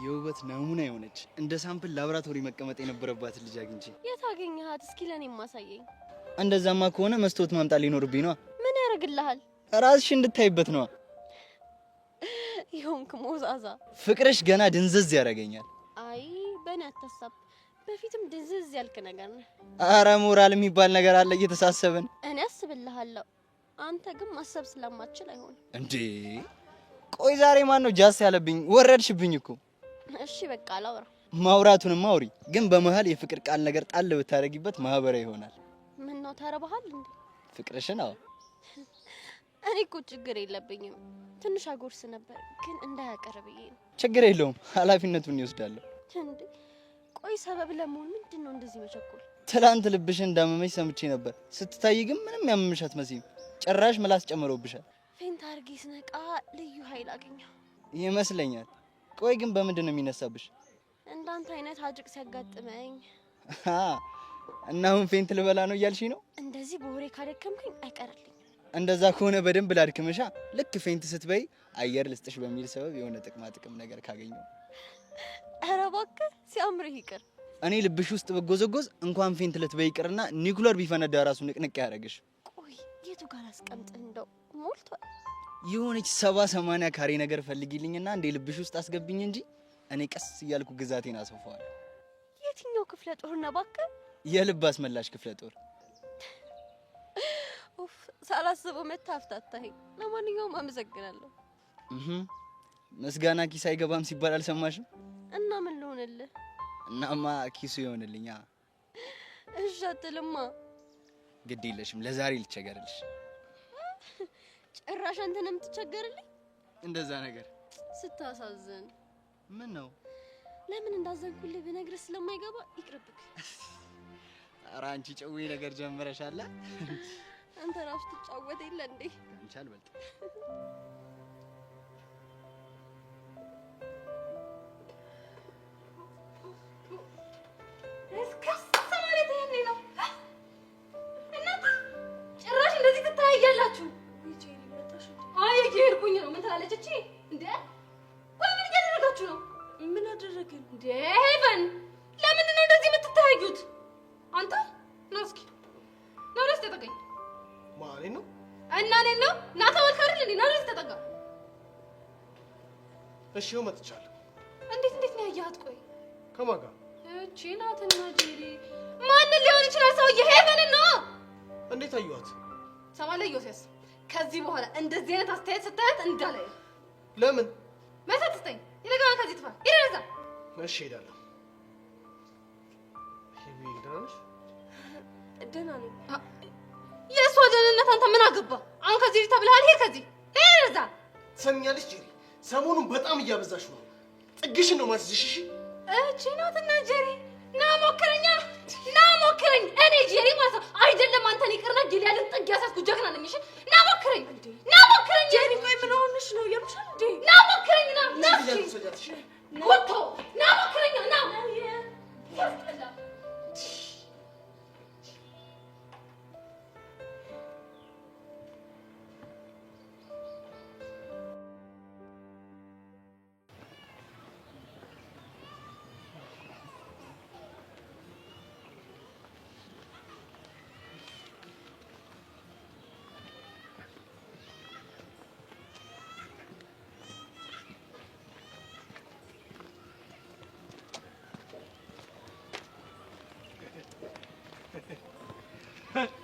የውበት ናሙና የሆነች እንደ ሳምፕል ላብራቶሪ መቀመጥ የነበረባት ልጅ አግኝቼ። የት አገኘሃት? እስኪ ለኔም ማሳየኝ። እንደዛማ ከሆነ መስታወት ማምጣት ሊኖርብኝ ነው። ምን ያደርግልሃል? ራስሽ እንድታይበት ነው። ይሁንክ ሞዛዛ። ፍቅርሽ ገና ድንዝዝ ያደርገኛል። አይ በእኔ አታሳብ። በፊትም ድንዝዝ ያልክ ነገር ነው። አረ ሞራል የሚባል ነገር አለ እየተሳሰብን። እኔ አስብልሃለሁ። አንተ ግን ማሰብ ስለማትችል አይሆንም እንዴ። ቆይ ዛሬ ማን ነው ጃስ ያለብኝ? ወረድሽብኝ እኮ። እሺ በቃ አላወራ። ማውራቱንም አውሪ፣ ግን በመሃል የፍቅር ቃል ነገር ጣል ብታረጊበት ማህበራዊ ይሆናል። ምን ነው ተረባሃል እንዴ? ፍቅርሽን? አዎ እኔ እኮ ችግር የለብኝም። ትንሽ አጎርስ ነበር ግን እንዳያቀርብኝ ነው። ችግር የለውም፣ ኃላፊነቱን ይወስዳለሁ። እንዴ ቆይ ሰበብ ለመሆን ምንድነው እንደዚህ መቸኮል? ትላንት ልብሽን እንዳመመሽ ሰምቼ ነበር። ስትታይ ግን ምንም ያመመሽ አትመስይም። ጭራሽ ምላስ ጨምሮብሻል። ፌንት አድርጌ ስነቃ ልዩ ኃይል አገኘሁ ይመስለኛል። ቆይ ግን በምንድን ነው የሚነሳብሽ? እንዳንተ አይነት አጅቅ ሲያጋጥመኝ። እና አሁን ፌንት ልበላ ነው እያልሽኝ ነው? እንደዚህ በወሬ ካደከምከኝ አይቀርልኝም። እንደዛ ከሆነ በደንብ ላድክምሻ። ልክ ፌንት ስትበይ አየር ልስጥሽ በሚል ሰበብ የሆነ ጥቅም ነገር ካገኘው። ኧረ እባክህ ሲያምርህ ይቅር። እኔ ልብሽ ውስጥ በጎዘጎዝ እንኳን ፌንት ልትበይ ይቅርና ኒኩለር ቢፈነዳ ራሱ ንቅንቅ ያደርግሽ። ቆይ የቱ ጋር አስቀምጥ? እንደው ሞልቷል። የሆነች 70-80 ካሬ ነገር ፈልጊልኝና እንዴ ልብሽ ውስጥ አስገብኝ እንጂ እኔ ቀስ እያልኩ ግዛቴን አሰፋዋለሁ። የትኛው ክፍለ ጦር ነው እባክህ? የልብ አስመላሽ ክፍለ ጦር። ኡፍ ሳላስበው መታፍታታኝ። ለማንኛውም አመሰግናለሁ። ምስጋና ኪስ አይገባም ሲባል አልሰማሽም? እና ምን ልሆንልህ? እናማ ኪሱ ይሆንልኛ። እሺ አትልማ። ግድ የለሽም፣ ለዛሬ ልቸገርልሽ። ጭራሽ አንተ ነው የምትቸገርልኝ? እንደዛ ነገር ስታሳዝን። ምን ነው? ለምን እንዳዘንኩልህ ብነግርህ ስለማይገባ ይቅርብክ። ኧረ አንቺ ጨዌ ነገር ጀመረሻል። አንተ ራሱ ትጫወት የለ እንዴ? አንቺ አልበልጥ። ጭራሽ እንደዚህ ትታያላችሁ? አይ እየሄድኩኝ ነው። ምን ትላለች እቺ? እንዴ ቆይ ምን እያደረጋችሁ ነው? ምን አደረግን እንዴ? ሄቨን ለምንድን ነው እንደዚህ የምትታያዩት? አንተ ና እስኪ ና ወደዚህ ተጠጋኝ። ማን ነው? እና እኔን ነው? ና ተወልክ አይደል እንዴ? ና ወደዚህ ተጠጋ። እሺ መጥቻለሁ። እንዴት ነው ያያት? ቆይ ከማን ጋር? እቺ ናትና ጄሪ። ማንን ሊሆን ይችላል? ሰውዬ ሄቨን ነው። እንዴት አዩዋት? ሰማለህ ዮሴስ፣ ከዚህ በኋላ እንደዚህ አይነት አስተያየት ስታያት እንዳላይ። ለምን? መሰተስተኝ ይለጋና ከዚህ ትፋ ይረዛ። እሺ ሄዳለሁ። ሄቪ ደህና ነሽ? ደህና ነኝ። የእሷ ደህንነት አንተ ምን አገባ? አሁን ከዚህ ተብለሃል። ይሄ ከዚህ ይረዛ። ትሰሚኛለሽ ጄሪ፣ ሰሞኑን በጣም እያበዛሽ ነው። ጥግሽን ነው ማስዝሽ። እቺ ናትና ጀሪ ና ሞክረኛ ና ሞክረኝ። እኔ ጀሪ ማለት አይደለም አንተን ይቅርና ጊልያድን ጥግ ያሳስኩ ጀግና ነኝ። እሺ ና ሞክረኝ ጀሪ። ቆይ ምን ሆነሽ ነው የምሽ እንዴ? ና ሞክረኝ ና ወጥቶ ና ሞክረኝ ና ያስጠላ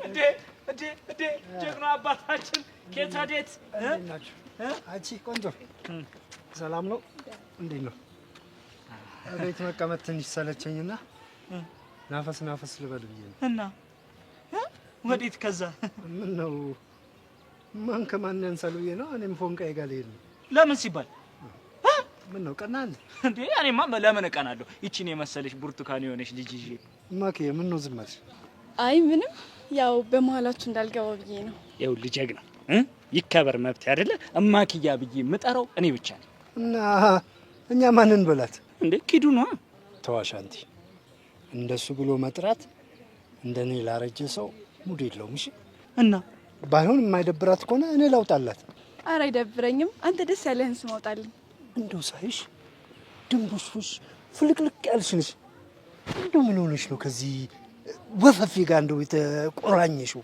እንዴ ጀግና አባታችን ኬት አዴት ናችሁ? አንቺ ቆንጆ ሰላም ነው? እንዴት ነው? ቤት መቀመጥ ትንሽ ሰለቸኝና ናፈስ ልበል ብዬ ነው። እና ወዴት? ከዛ ምን ነው ማን ከማን ያንሳል ብዬ ነው። እኔም ፎንቃዬ ጋር ልሄድ ነው። ለምን ሲባል ምን ነው ቀናል እንዴ? እኔማ ለምን እቀናለሁ? ይቺን የመሰለሽ ብርቱካን የሆነች ልጅ ይዤ። ማኪ ምን ነው ዝም አልሽ? አይ ምንም ያው በመሃላችሁ እንዳልገባ ብዬ ነው። ይኸውልህ ጀግና ይከበር መብት አይደለ? እማክያ ብዬ የምጠራው እኔ ብቻ ነኝ። እና እኛ ማንን በላት እንዴ? ኪዱ ነው። ተዋሽ አንቲ። እንደሱ ብሎ መጥራት እንደኔ ላረጀ ሰው ሙድ የለውም። እሺ እና ባይሆን የማይደብራት ከሆነ እኔ ላውጣላት። ኧረ አይደብረኝም። አንተ ደስ ያለህን ስም አውጣልኝ። እንደው ሳይሽ ድንቡሽቡሽ ፍልቅልቅ ያልሽ ነሽ። እንደው ምን ሆነሽ ነው ከዚህ ወፈፊ ጋር እንደው የተቆራኘሽው?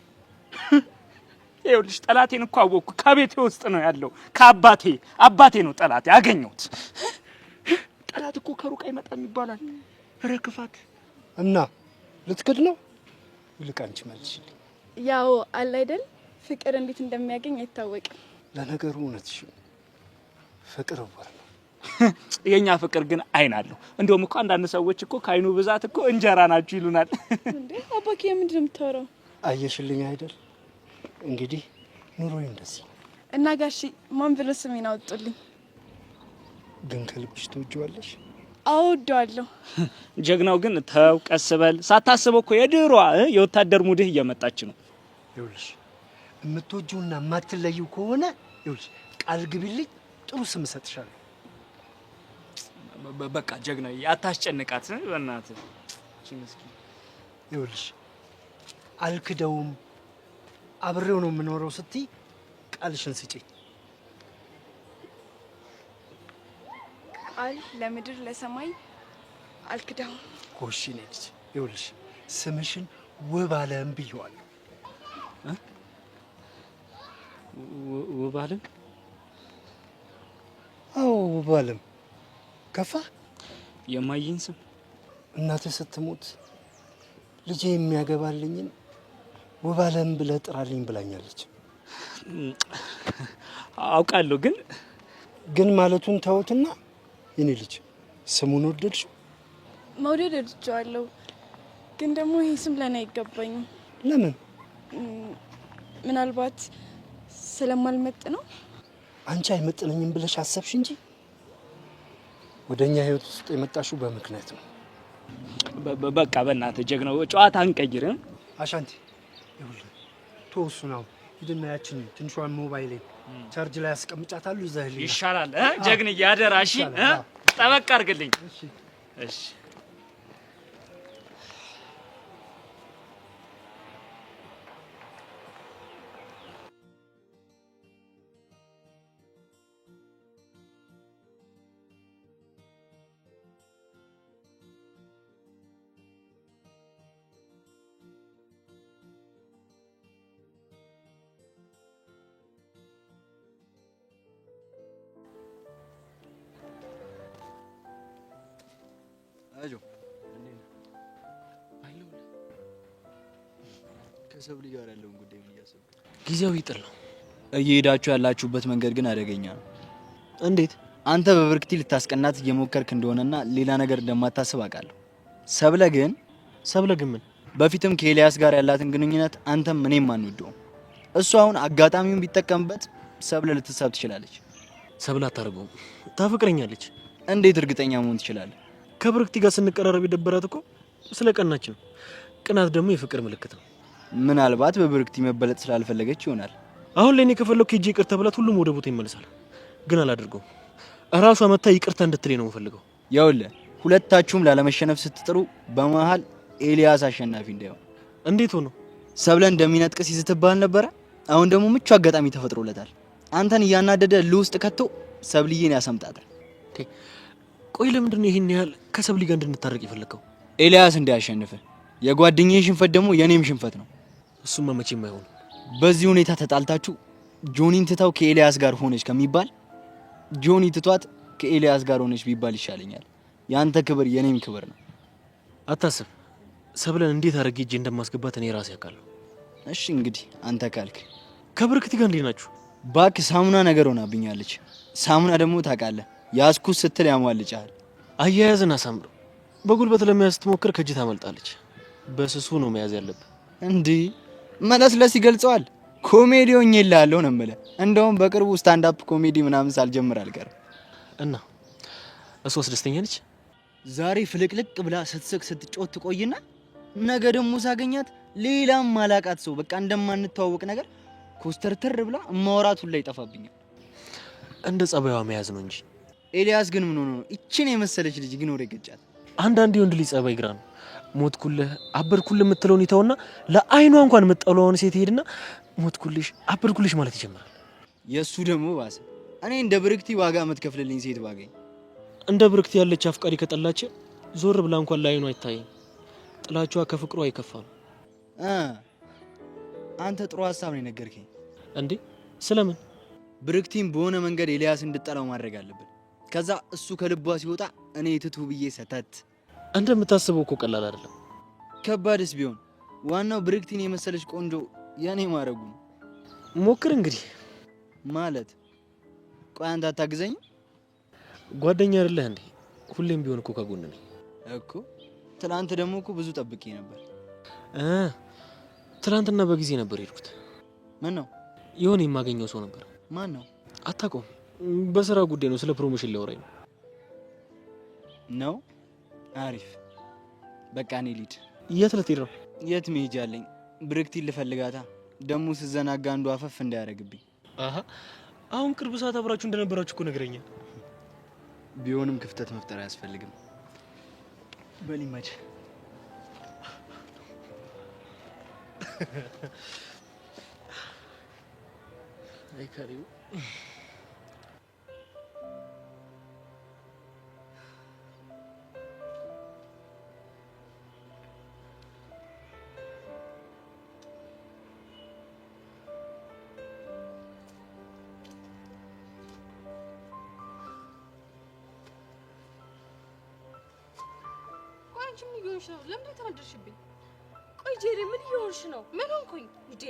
ይኸውልሽ ጠላቴን እኮ አወቅኩ። ከቤቴ ውስጥ ነው ያለው። ከአባቴ ነው ጠላቴ። አገኘሁት። ጠላት እኮ ከሩቅ አይመጣም ይባላል። ኧረ ክፋት እና ልትክድ ነው? ይልቅ አንቺ መልሽልኝ። ያው አለ አይደል ፍቅር እንዴት እንደሚያገኝ አይታወቅም። ለነገሩ እውነትሽ ፍቅር ወር ነው። የኛ ፍቅር ግን አይን አለው። እንደውም እኮ አንዳንድ ሰዎች እኮ ከአይኑ ብዛት እኮ እንጀራ ናችሁ ይሉናል። እንዴ አባዬ ምንድን ነው የምታወራው? አየሽልኝ አይደል እንግዲህ ኑሮዬ እንደዚህ። እና ጋሺ ማን ብሎ ስሜን አወጡልኝ? ግን ከልብሽ ትወጂዋለሽ? አወደዋለሁ። ጀግናው ግን ተው ቀስ በል። ሳታስበው እኮ የድሯ የወታደር ሙድህ እየመጣች ነው። ይኸውልሽ የምትወጂውና የማትለይው ከሆነ ይኸውልሽ ቃል ግቢልኝ፣ ጥሩ ስም እሰጥሻለሁ። በቃ ጀግና አታስጨንቃት በእናትህ። ይኸውልሽ አልክደውም አብሬው ነው የምኖረው ስትይ ቃልሽን ስጪኝ። ቃል ለምድር ለሰማይ አልክደውም። ጎሽ የኔ ልጅ ይኸውልሽ ስምሽን ውብ አለም ብየዋለሁ። ውብ አለም? አዎ ውብ አለም። ከፋ? የማየን ስም እናትህ ስትሞት ልጄ የሚያገባልኝን ውብ አለም ብለህ ጥራልኝ ብላኛለች። አውቃለሁ ግን ማለቱን ተውትና የኔ ልጅ ስሙን ወደድሽው? መውደድ ወድጄዋለሁ፣ ግን ደግሞ ይሄ ስም ለኔ አይገባኝም። ለምን? ምናልባት ስለማልመጥ ነው። አንቺ አይመጥነኝም ብለሽ አሰብሽ እንጂ ወደኛ ህይወት ውስጥ የመጣሽው በምክንያት ነው። በቃ በእናትህ ጀግናው ጨዋታ አንቀይርም። አሻንቲ ይኸውልህ ተወሱ ነው። ሂድና ያችን ትንሿን ሞባይሌን ቻርጅ ላይ አስቀምጫታለሁ። ይዘህልኝ ይሻላል። ጀግንዬ አደራ። እሺ ጠበቅ አድርግልኝ። እሺ አጆ ከሰብሊ ጋር ያለውን ጉዳይ ምን እያሰብክ? ጊዜያዊ ጥል ነው። እየሄዳችሁ ያላችሁበት መንገድ ግን አደገኛ ነው። እንዴት? አንተ በብርክቲ ልታስቀናት እየሞከርክ እንደሆነና ሌላ ነገር እንደማታስብ አውቃለሁ። ሰብለ ግን ምን? በፊትም ከኤልያስ ጋር ያላትን ግንኙነት አንተም እኔም አንወደውም። እሱ አሁን አጋጣሚውን ቢጠቀምበት ሰብለ ልትሳብ ትችላለች። ሰብለ አታርገውም፣ ታፈቅረኛለች። እንዴት እርግጠኛ መሆን ትችላለህ? ከብርክቲ ጋር ስንቀራረብ የደበራት እኮ ስለ ቀናች ነው። ቅናት ደግሞ የፍቅር ምልክት ነው። ምናልባት በብርክቲ መበለጥ ስላልፈለገች ይሆናል። አሁን ላይ እኔ ከፈለኩ ሂጅ ይቅርታ ብላት ሁሉም ወደ ቦታ ይመለሳል። ግን አላደርገውም። እራሷ መታ ይቅርታ እንድትለኝ ነው የምፈልገው። ይኸውልህ ሁለታችሁም ላለመሸነፍ ስትጥሩ በመሃል ኤልያስ አሸናፊ እንዳይሆን። እንዴት ሆኖ? ሰብለን እንደሚነጥቅስ ይዝትብሃል ነበረ። አሁን ደግሞ ምቹ አጋጣሚ ተፈጥሮለታል። አንተን እያናደደ ውስጥ ከቶ ሰብልዬን ያሰምጣታል። ቆይ ለምንድን ነው ይሄን ያህል ከሰብሊ ጋር እንድንታረቅ የፈለከው? ኤልያስ እንዳያሸንፍ። የጓደኛዬ ሽንፈት ደግሞ የኔም ሽንፈት ነው። እሱማ መቼም አይሆንም። በዚህ ሁኔታ ተጣልታችሁ ጆኒን ትታው ከኤልያስ ጋር ሆነች ከሚባል ጆኒ ትቷት ከኤልያስ ጋር ሆነች ቢባል ይሻለኛል። ያንተ ክብር የኔም ክብር ነው። አታስብ። ሰብለን እንዴት አድርጌ እጄ እንደማስገባት እኔ ራሴ አውቃለሁ። እሺ እንግዲህ አንተ ካልክ። ከብርክቲ ጋር እንዴት ናችሁ? ባክ ሳሙና ነገር ሆናብኛለች። ሳሙና ደግሞ ታውቃለህ ያስኩት ስትል ያሟልጫል። አያያዝን አሳምረው። በጉልበት ለመያዝ ስትሞክር ከእጅ ታመልጣለች። በስሱ ነው መያዝ ያለብህ። እንዲህ መለስለስ ይገልጸዋል። ኮሜዲዮኝ ይላለው ነው የምልህ። እንደውም በቅርቡ ስታንድ አፕ ኮሜዲ ምናምን ሳልጀምር አልቀርም። እና እሷስ ደስተኛ ነች? ዛሬ ፍልቅልቅ ብላ ስትስቅ ስትጮት ትቆይና ነገ ደግሞ ሳገኛት ሌላም ማላቃት ሰው በቃ እንደማንተዋወቅ ነገር ኮስተርተር ብላ ማውራት ሁላ ይጠፋብኛል። እንደ ጸባይዋ መያዝ ነው እንጂ። ኤልያስ ግን ምን ሆኖ ነው እቺን የመሰለች ልጅ ግን ወሬ ገጫት? አንዳንዴ ወንድ ልጅ ጸባይ ግራ ነው። ሞትኩልህ አበድኩልህ የምትለውን ይተውና ለአይኗ እንኳን የምትጠላውን ሴት ሄድና ሞትኩልሽ አበድኩልሽ ማለት ይጀምራል። የሱ ደግሞ ባሰ። እኔ እንደ ብርክቲ ዋጋ የምትከፍልልኝ ሴት ባገኝ። እንደ ብርክቲ ያለች አፍቃሪ ከጠላች ዞር ብላ እንኳን ለአይኗ አይታይም። ጥላቿ ከፍቅሯ አይከፋም። አንተ ጥሩ ሀሳብ ነው የነገርከኝ። እንዴ ስለምን? ብርክቲም በሆነ መንገድ ኤልያስ እንድጠላው ማድረግ አለብን። ከዛ እሱ ከልቧ ሲወጣ እኔ ትቱ ብዬ ሰተት። እንደምታስበው እኮ ቀላል አይደለም። ከባድስ ቢሆን ዋናው ብርክቲን የመሰለች ቆንጆ ያኔ ማረጉ ነው። ሞክር እንግዲህ። ማለት ቆይ አንተ አታግዘኝ? ጓደኛ አይደለህ እንዴ? ሁሌም ቢሆን እኮ ከጎን ነኝ እኮ። ትናንት ደግሞ እኮ ብዙ ጠብቄ ነበር። ትናንትና በጊዜ ነበር የሄድኩት። ምን ነው? የሆነ የማገኘው ሰው ነበር። ማን ነው? አታውቀውም? በስራ ጉዳይ ነው። ስለ ፕሮሞሽን ሊያወራኝ ነው። አሪፍ። በቃ እኔ ልሂድ። የት ልትሄድ ነው? የት መሄጃ አለኝ? ብርክቲን ልፈልጋታ። ደግሞ ስዘናጋ አንዱ አፈፍ እንዳያረግብኝ። አሁን ቅርብ ሰዓት አብራችሁ እንደነበራችሁ እኮ ነገረኛል። ቢሆንም ክፍተት መፍጠር አያስፈልግም። በሊማጅ አይ ካሪው ምን እየሆንሽ ነው? ለምን ተናደርሽብኝ? ቆይ ጄሪ ምን እየሆንሽ ነው? ምን ሆንኩኝ እንዴ?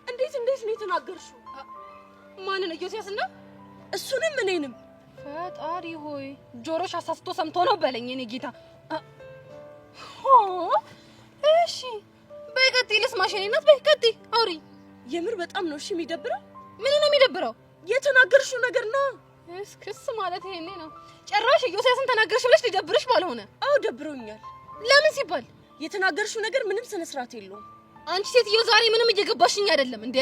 እንዴት ነው የተናገርሽው? ማንን? ኢዮስያስና እሱንም እኔንም? ፈጣሪ ሆይ ጆሮሽ አሳስቶ ሰምቶ ነው በለኝ። እኔ ጌታ እሺ በይ ቀጥይ፣ ልስማሽ። እኔ እናት በይ ቀጥይ፣ አውሪ። የምር በጣም ነው እሺ የሚደብረው። ምን ነው የሚደብረው? የተናገርሽው ነገር ነው። እስክስ ማለት ይሄኔ ነው። ጭራሽ ኢዮስያስን ተናገርሽ ብለሽ ሊደብርሽ ባልሆነ። አዎ ደብሮኛል። ለምን ሲባል የተናገርሽው ነገር ምንም ስነ ስርዓት የለውም። አንቺ ሴትዮ ዛሬ ምንም እየገባሽኝ አይደለም እንዴ?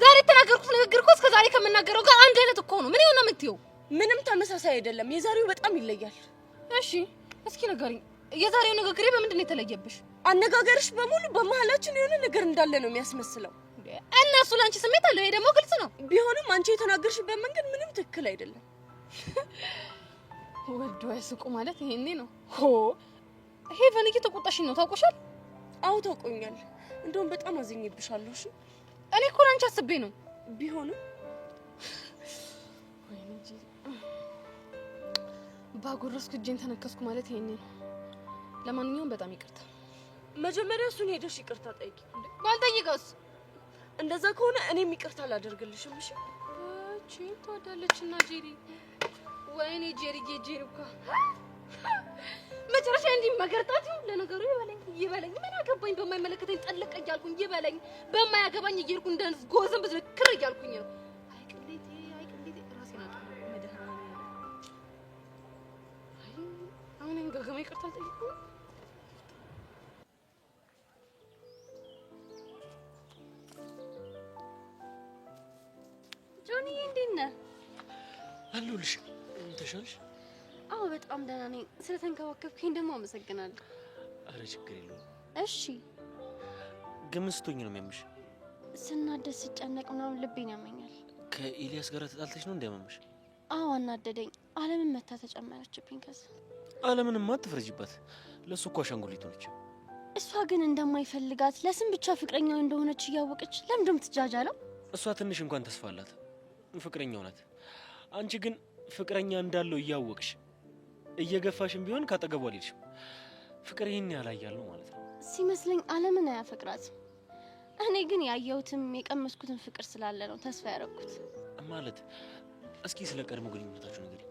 ዛሬ የተናገርኩት ንግግር እኮ እስከ ዛሬ ከምናገረው ጋር አንድ አይነት እኮ ነው። ምን ይሆነ የምትይው? ምንም ተመሳሳይ አይደለም። የዛሬው በጣም ይለያል። እሺ እስኪ ንገሪኝ፣ የዛሬው ንግግሬ በምንድን ነው የተለየብሽ? አነጋገርሽ በሙሉ በመሀላችን የሆነ ነገር እንዳለ ነው የሚያስመስለው። እና እሱ ለአንቺ ስሜት አለው፣ ይሄ ደግሞ ግልጽ ነው። ቢሆንም አንቺ የተናገርሽበት መንገድ ምንም ትክክል አይደለም። ወልዶ ያስቁ ማለት ይሄኔ ነው። ሄቨን እየተቆጣሽኝ ነው። ታውቆሻል? አዎ ታውቆኛል። እንደውም በጣም አዝኜብሻለሁ። እሺ እኔ እኮ ላንቺ አስቤ ነው። ቢሆንም ወይኔ ጂ ባጎረስኩ እጄን ተነከስኩ ማለት ይሄኔ ነው። ለማንኛውም በጣም ይቅርታ። መጀመሪያ እሱን ሄደሽ ይቅርታ ጠይቂ። ባልጠይቀውስ? እንደዛ ከሆነ እኔም ይቅርታ አላደርግልሽም። እሺ እቺ ታዳለችና ጄሪ፣ ወይኔ ጄሪዬ፣ ጄሪካ መጨረሻ እንዲህ መገርጣት ነው። ለነገሩ ይበለኝ ምን አገባኝ? በማይመለከተኝ ጠለቀ እያልኩኝ ይበለኝ፣ በማያገባኝ እየሄድኩ እንደ ጎዝም ብዝክር እያልኩኝ ነው። አይቅሌቴ ራሴን አጣሁ። ደጋግማ ይቅርታ ጠይቁ። ጆኒ እንዴት ነህ? አለሁልሽ። ተሻልሽ? አዎ በጣም ደህና ነኝ። ስለተንከባከብከኝ ደግሞ አመሰግናለሁ። አረ ችግር የለውም። እሺ ግን ምን ስትሆኝ ነው የሚያምሽ? ስናደድ ስጨነቅ ምናምን ልቤን ያመኛል። ከኤልያስ ጋር ተጣልተሽ ነው እንዲያመምሽ? አዎ አናደደኝ። አለምን መታ ተጨመረችብኝ። ከዛ አለምንማ አትፍረጂባት። ለሱ እኮ አሻንጉሊቱ ነች። እሷ ግን እንደማይፈልጋት ለስም ብቻ ፍቅረኛው እንደሆነች እያወቀች ለምንድን ትጃጃለው? እሷ ትንሽ እንኳን ተስፋ አላት፣ ፍቅረኛው ናት። አንቺ ግን ፍቅረኛ እንዳለው እያወቅሽ እየገፋሽም ቢሆን ካጠገቧ አልሄድሽም። ፍቅር ይህን ያላያለው ማለት ነው ሲመስለኝ። አለምን አያፈቅራትም። እኔ ግን ያየሁትም የቀመስኩትን ፍቅር ስላለ ነው ተስፋ ያደረኩት። ማለት እስኪ ስለ ቀድሞ ግንኙነታችሁ ነገር።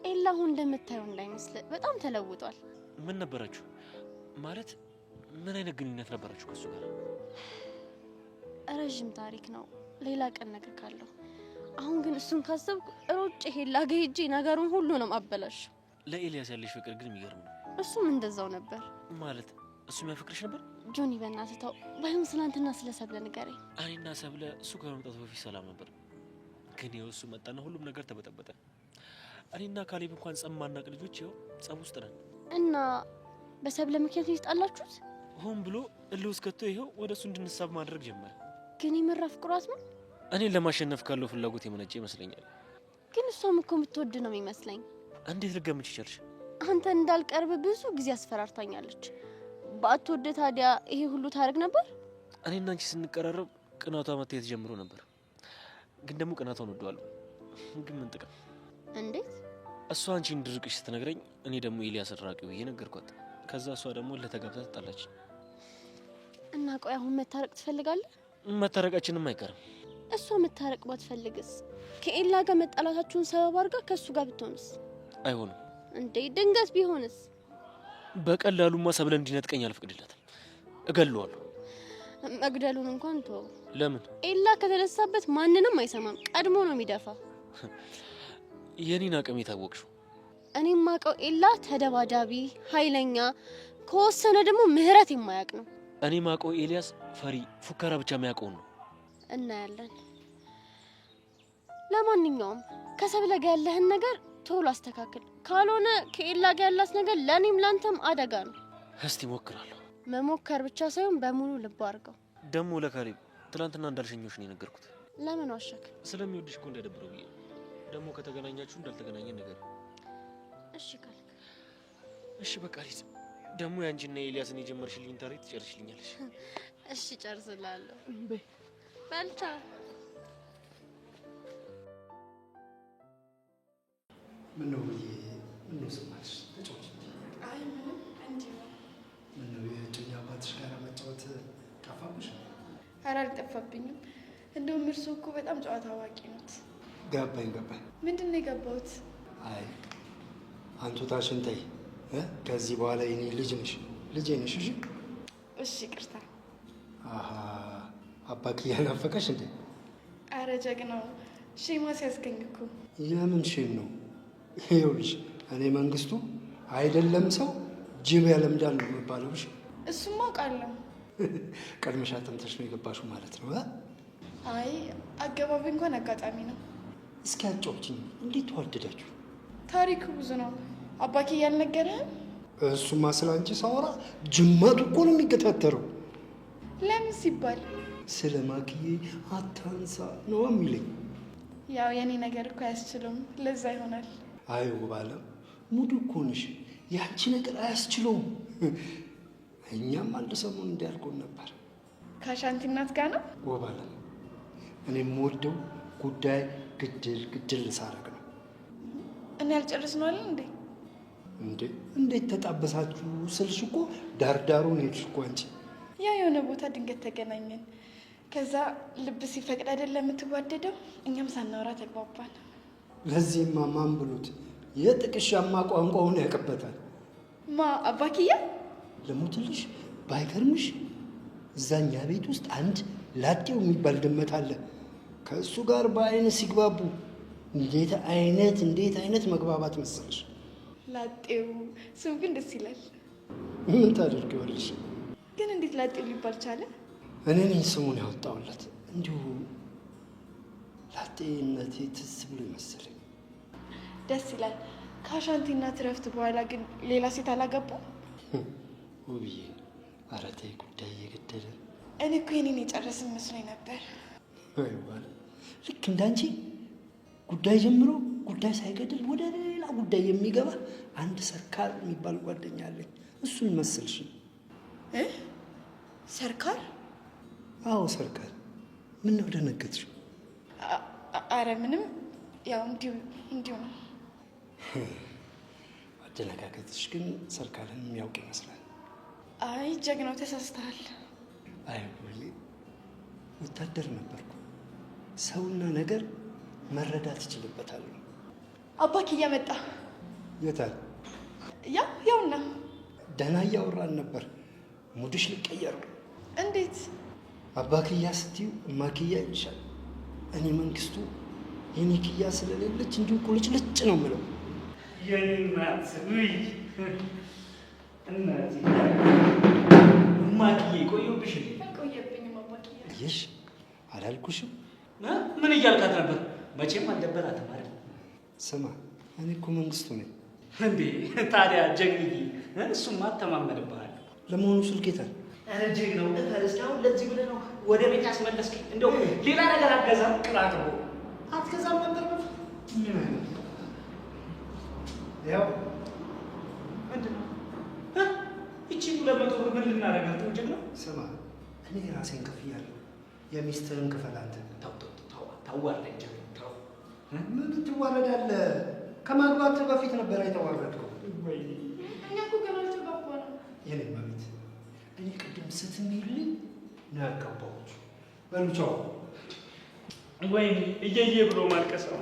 ኤላ አሁን እንደምታየው እንዳይመስል በጣም ተለውጧል። ምን ነበራችሁ ማለት ምን አይነት ግንኙነት ነበራችሁ ከሱ ጋር? ረዥም ታሪክ ነው፣ ሌላ ቀን ነገር ካለው። አሁን ግን እሱን ካሰብኩ ሮጬ ሄላ ጋ ሄጄ ነገሩን ሁሉ ነው ማበላሽ። ለኤልያስ ያለሽ ፍቅር ግን የሚገርም ነው። እሱም እንደዛው ነበር። ማለት እሱም ያፈቅርሽ ነበር? ጆኒ በእናትህ ተው፣ ባይሆን ስላንተና ስለ ሰብለ ንገረኝ። እኔና ሰብለ እሱ ከመምጣቱ በፊት ሰላም ነበር፣ ግን ይኸው እሱ መጣና ሁሉም ነገር ተበጠበጠ። እኔና ካሌብ እንኳን ጸብ ማናቅ ልጆች ይኸው ጸብ ውስጥ ነን። እና በሰብለ ምክንያት ይጣላችሁት? ሆን ብሎ እልህ ውስጥ ከቶ ይኸው ወደ እሱ እንድንሳብ ማድረግ ጀመረ። ግን የምር አፍቅሯት ነው? እኔን ለማሸነፍ ካለው ፍላጎት የመነጨ ይመስለኛል። ግን እሷም እኮ የምትወድ ነው የሚመስለኝ። እንዴት ልገምች ይቻልሽ? አንተ እንዳልቀርብ ብዙ ጊዜ አስፈራርታኛለች። ባትወድ ታዲያ ይሄ ሁሉ ታረግ ነበር? እኔና አንቺ ስንቀራረብ ቅናቷ መታየት ጀምሮ ነበር። ግን ደግሞ ቅናቷን ወደዋለሁ። ግን ምን ጥቅም? እንዴት? እሷ አንቺ እንድርቅሽ ስትነግረኝ እኔ ደግሞ ኤልያስ ራቂው ብዬ ነገርኳት። ከዛ እሷ ደግሞ ለተጋብታ ተጣላች። እና ቆይ አሁን መታረቅ ትፈልጋለህ? መታረቃችንም አይቀርም። እሷ መታረቅ ባትፈልግስ? ከኤላ ጋር መጣላታችሁን ሰበብ አድርጋ ከሱ ጋር ብትሆንስ? አይሆንም። እንዴ ድንገት ቢሆንስ? በቀላሉማ ሰብለ እንዲነጥቀኝ አልፈቅድለትም፣ እገለዋለሁ። መግደሉን እንኳን ተው። ለምን? ኤላ ከተነሳበት ማንንም አይሰማም፣ ቀድሞ ነው የሚደፋ። የኔን አቅም የታወቅሽው። እኔም ማቀው ኤላ ተደባዳቢ፣ ኃይለኛ፣ ከወሰነ ደግሞ ምህረት የማያውቅ ነው። እኔ ማቀው ኤልያስ ፈሪ፣ ፉከራ ብቻ የሚያውቀው ነው። እናያለን። ለማንኛውም ከሰብለ ጋር ያለህን ነገር ቶሎ አስተካክል። ካልሆነ ከኤላ ጋር ያላት ነገር ለኔም ላንተም አደጋ ነው። እስቲ ሞክራለሁ። መሞከር ብቻ ሳይሆን በሙሉ ልብ አድርገው። ደግሞ ለካሌብ ትናንትና እንዳልሸኞሽ ነው የነገርኩት። ለምን ዋሸክ? ስለሚወድሽ እኮ እንዳይደብረው ብዬ። ደግሞ ከተገናኛችሁ እንዳልተገናኘን ነገር። እሺ ካልክ እሺ በቃ ልጅ። ደግሞ ያንቺና ኤልያስን የጀመርሽልኝ ታሪክ ትጨርሽልኛለሽ? እሺ ጨርስላለሁ። በልቻ ምን ነው ብዬ ምን ነው ስማሽ ተጫወች። አይ ምንም እንዲሁ። ምን ነው የእጮኛ አባትሽ ጋር መጫወት ጠፋብሽ? ኧረ አልጠፋብኝም። እንደውም እርሱ እኮ በጣም ጨዋታ አዋቂ ኖት። ገባኝ። ምንድን ነው የገባሁት? አይ አንቱ ታሽን ተይ። ከዚህ በኋላ የኔ ልጅ ነሽ፣ ልጄ ነሽ። እሺ እሺ ቅርታ። አሃ አባክ ያናፈቀሽ እንዴ? አረ ጀግናው ሼማ ሲያስገኝ እኮ። የምን ሼም ነው? ይኸውልሽ እኔ መንግስቱ አይደለም ሰው ጅብ ያለምዳል ነው የሚባለው። እሺ እሱማ አውቃለሁ። ቀድመሽ አጥንተሽ ነው የገባሽው ማለት ነው? አይ አገባቢ እንኳን አጋጣሚ ነው። እስኪ አጫውችኝ፣ እንዴት ተዋደዳችሁ? ታሪኩ ብዙ ነው። አባኬ ያልነገረህም? እሱማ ስለ አንቺ ሳወራ ጅማቱ እኮ ነው የሚገታተረው። ለምን ሲባል ስለ ማክዬ አታንሳ ነው የሚለኝ። ያው የኔ ነገር እኮ አያስችለውም፣ ለዛ ይሆናል። አይ ውባለም ሙዱ እኮ ነሽ፣ ያንቺ ነገር አያስችለውም። እኛም አንድ ሰሞን እንዲያልቆን ነበር። ከአሻንቲ እናት ጋር ነው ውባለም። እኔ የምወደው ጉዳይ ግድል ሳረግ ነው። እኔ ያልጨርስ ነው አለ እንዴ? እንዴት ተጣበሳችሁ ስልሽ እኮ ዳርዳሩን ሄድሽ እኮ አንቺ። ያው የሆነ ቦታ ድንገት ተገናኘን። ከዛ ልብ ሲፈቅድ አይደለም የምትዋደደው፣ እኛም ሳናወራ ተግባባን። ለዚህማ ማን ብሎት የጥቅሻማ ቋንቋውን ያውቅበታል። ማ አባክያ? ለሞትልሽ ባይገርምሽ እዛኛ ቤት ውስጥ አንድ ላጤው የሚባል ድመት አለ። ከእሱ ጋር በአይን ሲግባቡ እንዴት አይነት መግባባት መሰለሽ። ላጤው ስም ግን ደስ ይላል። ምን ታደርጊዋለሽ? ግን እንዴት ላጤው ሊባል ቻለ? እኔ ነኝ ስሙን ያወጣሁለት። እንዲሁ ላጤነቴ ትዝ ብሎ ይመስለኝ። ደስ ይላል። ከአሻንቲና ትረፍት በኋላ ግን ሌላ ሴት አላገቡ? ውብዬ፣ ኧረ ተይ፣ ጉዳይ እየገደለ። እኔ እኮ የኔን የጨረስን መስሎኝ ነበር። አይባል። ልክ እንዳንቺ ጉዳይ ጀምሮ ጉዳይ ሳይገድል ወደ ሌላ ጉዳይ የሚገባ አንድ ሰርካር የሚባል ጓደኛ አለኝ። እሱን መሰልሽ? ሰርካር? አዎ ሰርካር። ምን ነው ደነገጥሽ? አረ ምንም፣ ያው እንዲሁ ነው። አደነጋገጥሽ ግን ሰርካርን የሚያውቅ ይመስላል። አይ ጀግናው ተሳስተሃል። አይ ወሌ፣ ወታደር ነበርኩ። ሰውና ነገር መረዳት ይችልበታል። አባክ እያመጣ የታል? ያውና ደህና እያወራን ነበር። ሙድሽ ሊቀየር ነው። እንዴት? አባክያ ስትዩ እማክያ ይልሻል። እኔ መንግስቱ የኔ ክያ ስለሌለች እንዲሁ ቁልጭልጭ ነው የምለው። የኔ እናት ውይ እናቴ እማክዬ ቆየሁብሽ። ቆየብኝም አባክዬ። ይሽ አላልኩሽም? ምን እያልካት ነበር? መቼም አልደበራትም አይደል? ስማ፣ እኔ እኮ መንግስቱ ነኝ። እንዴ ታዲያ ጀግንዬ፣ እሱማ አተማመንብሃለሁ። ለመሆኑ ስልኬታል? ኧረ ጀግናው ፈረስ አሁን ለዚህ ብለህ ነው ወደ ቤት ያስመለስከኝ? እንደው ሌላ ነገር አትገዛም? ቅላት ነው አትገዛም ነበር? ያው ምንድን ነው እቺ 200 ብር ምን ልናደርጋት ነው? ጀግናው ስማ፣ እኔ ራሴን ከፍያለሁ። የሚስትህን ክፈል አንተ። ታዋርደኝ ጀግናው። ምን ትዋረዳለህ? ከማግባት በፊት ነበር የተዋረድከው። እኛ እኮ ገና አልተጋባንም። የኔ መቤት፣ እኔ ቅድም ስትሚልኝ ነው ያጋባሁት። በሉ ቻው። ወይኔ እየየ ብሎ ማልቀስ ነው።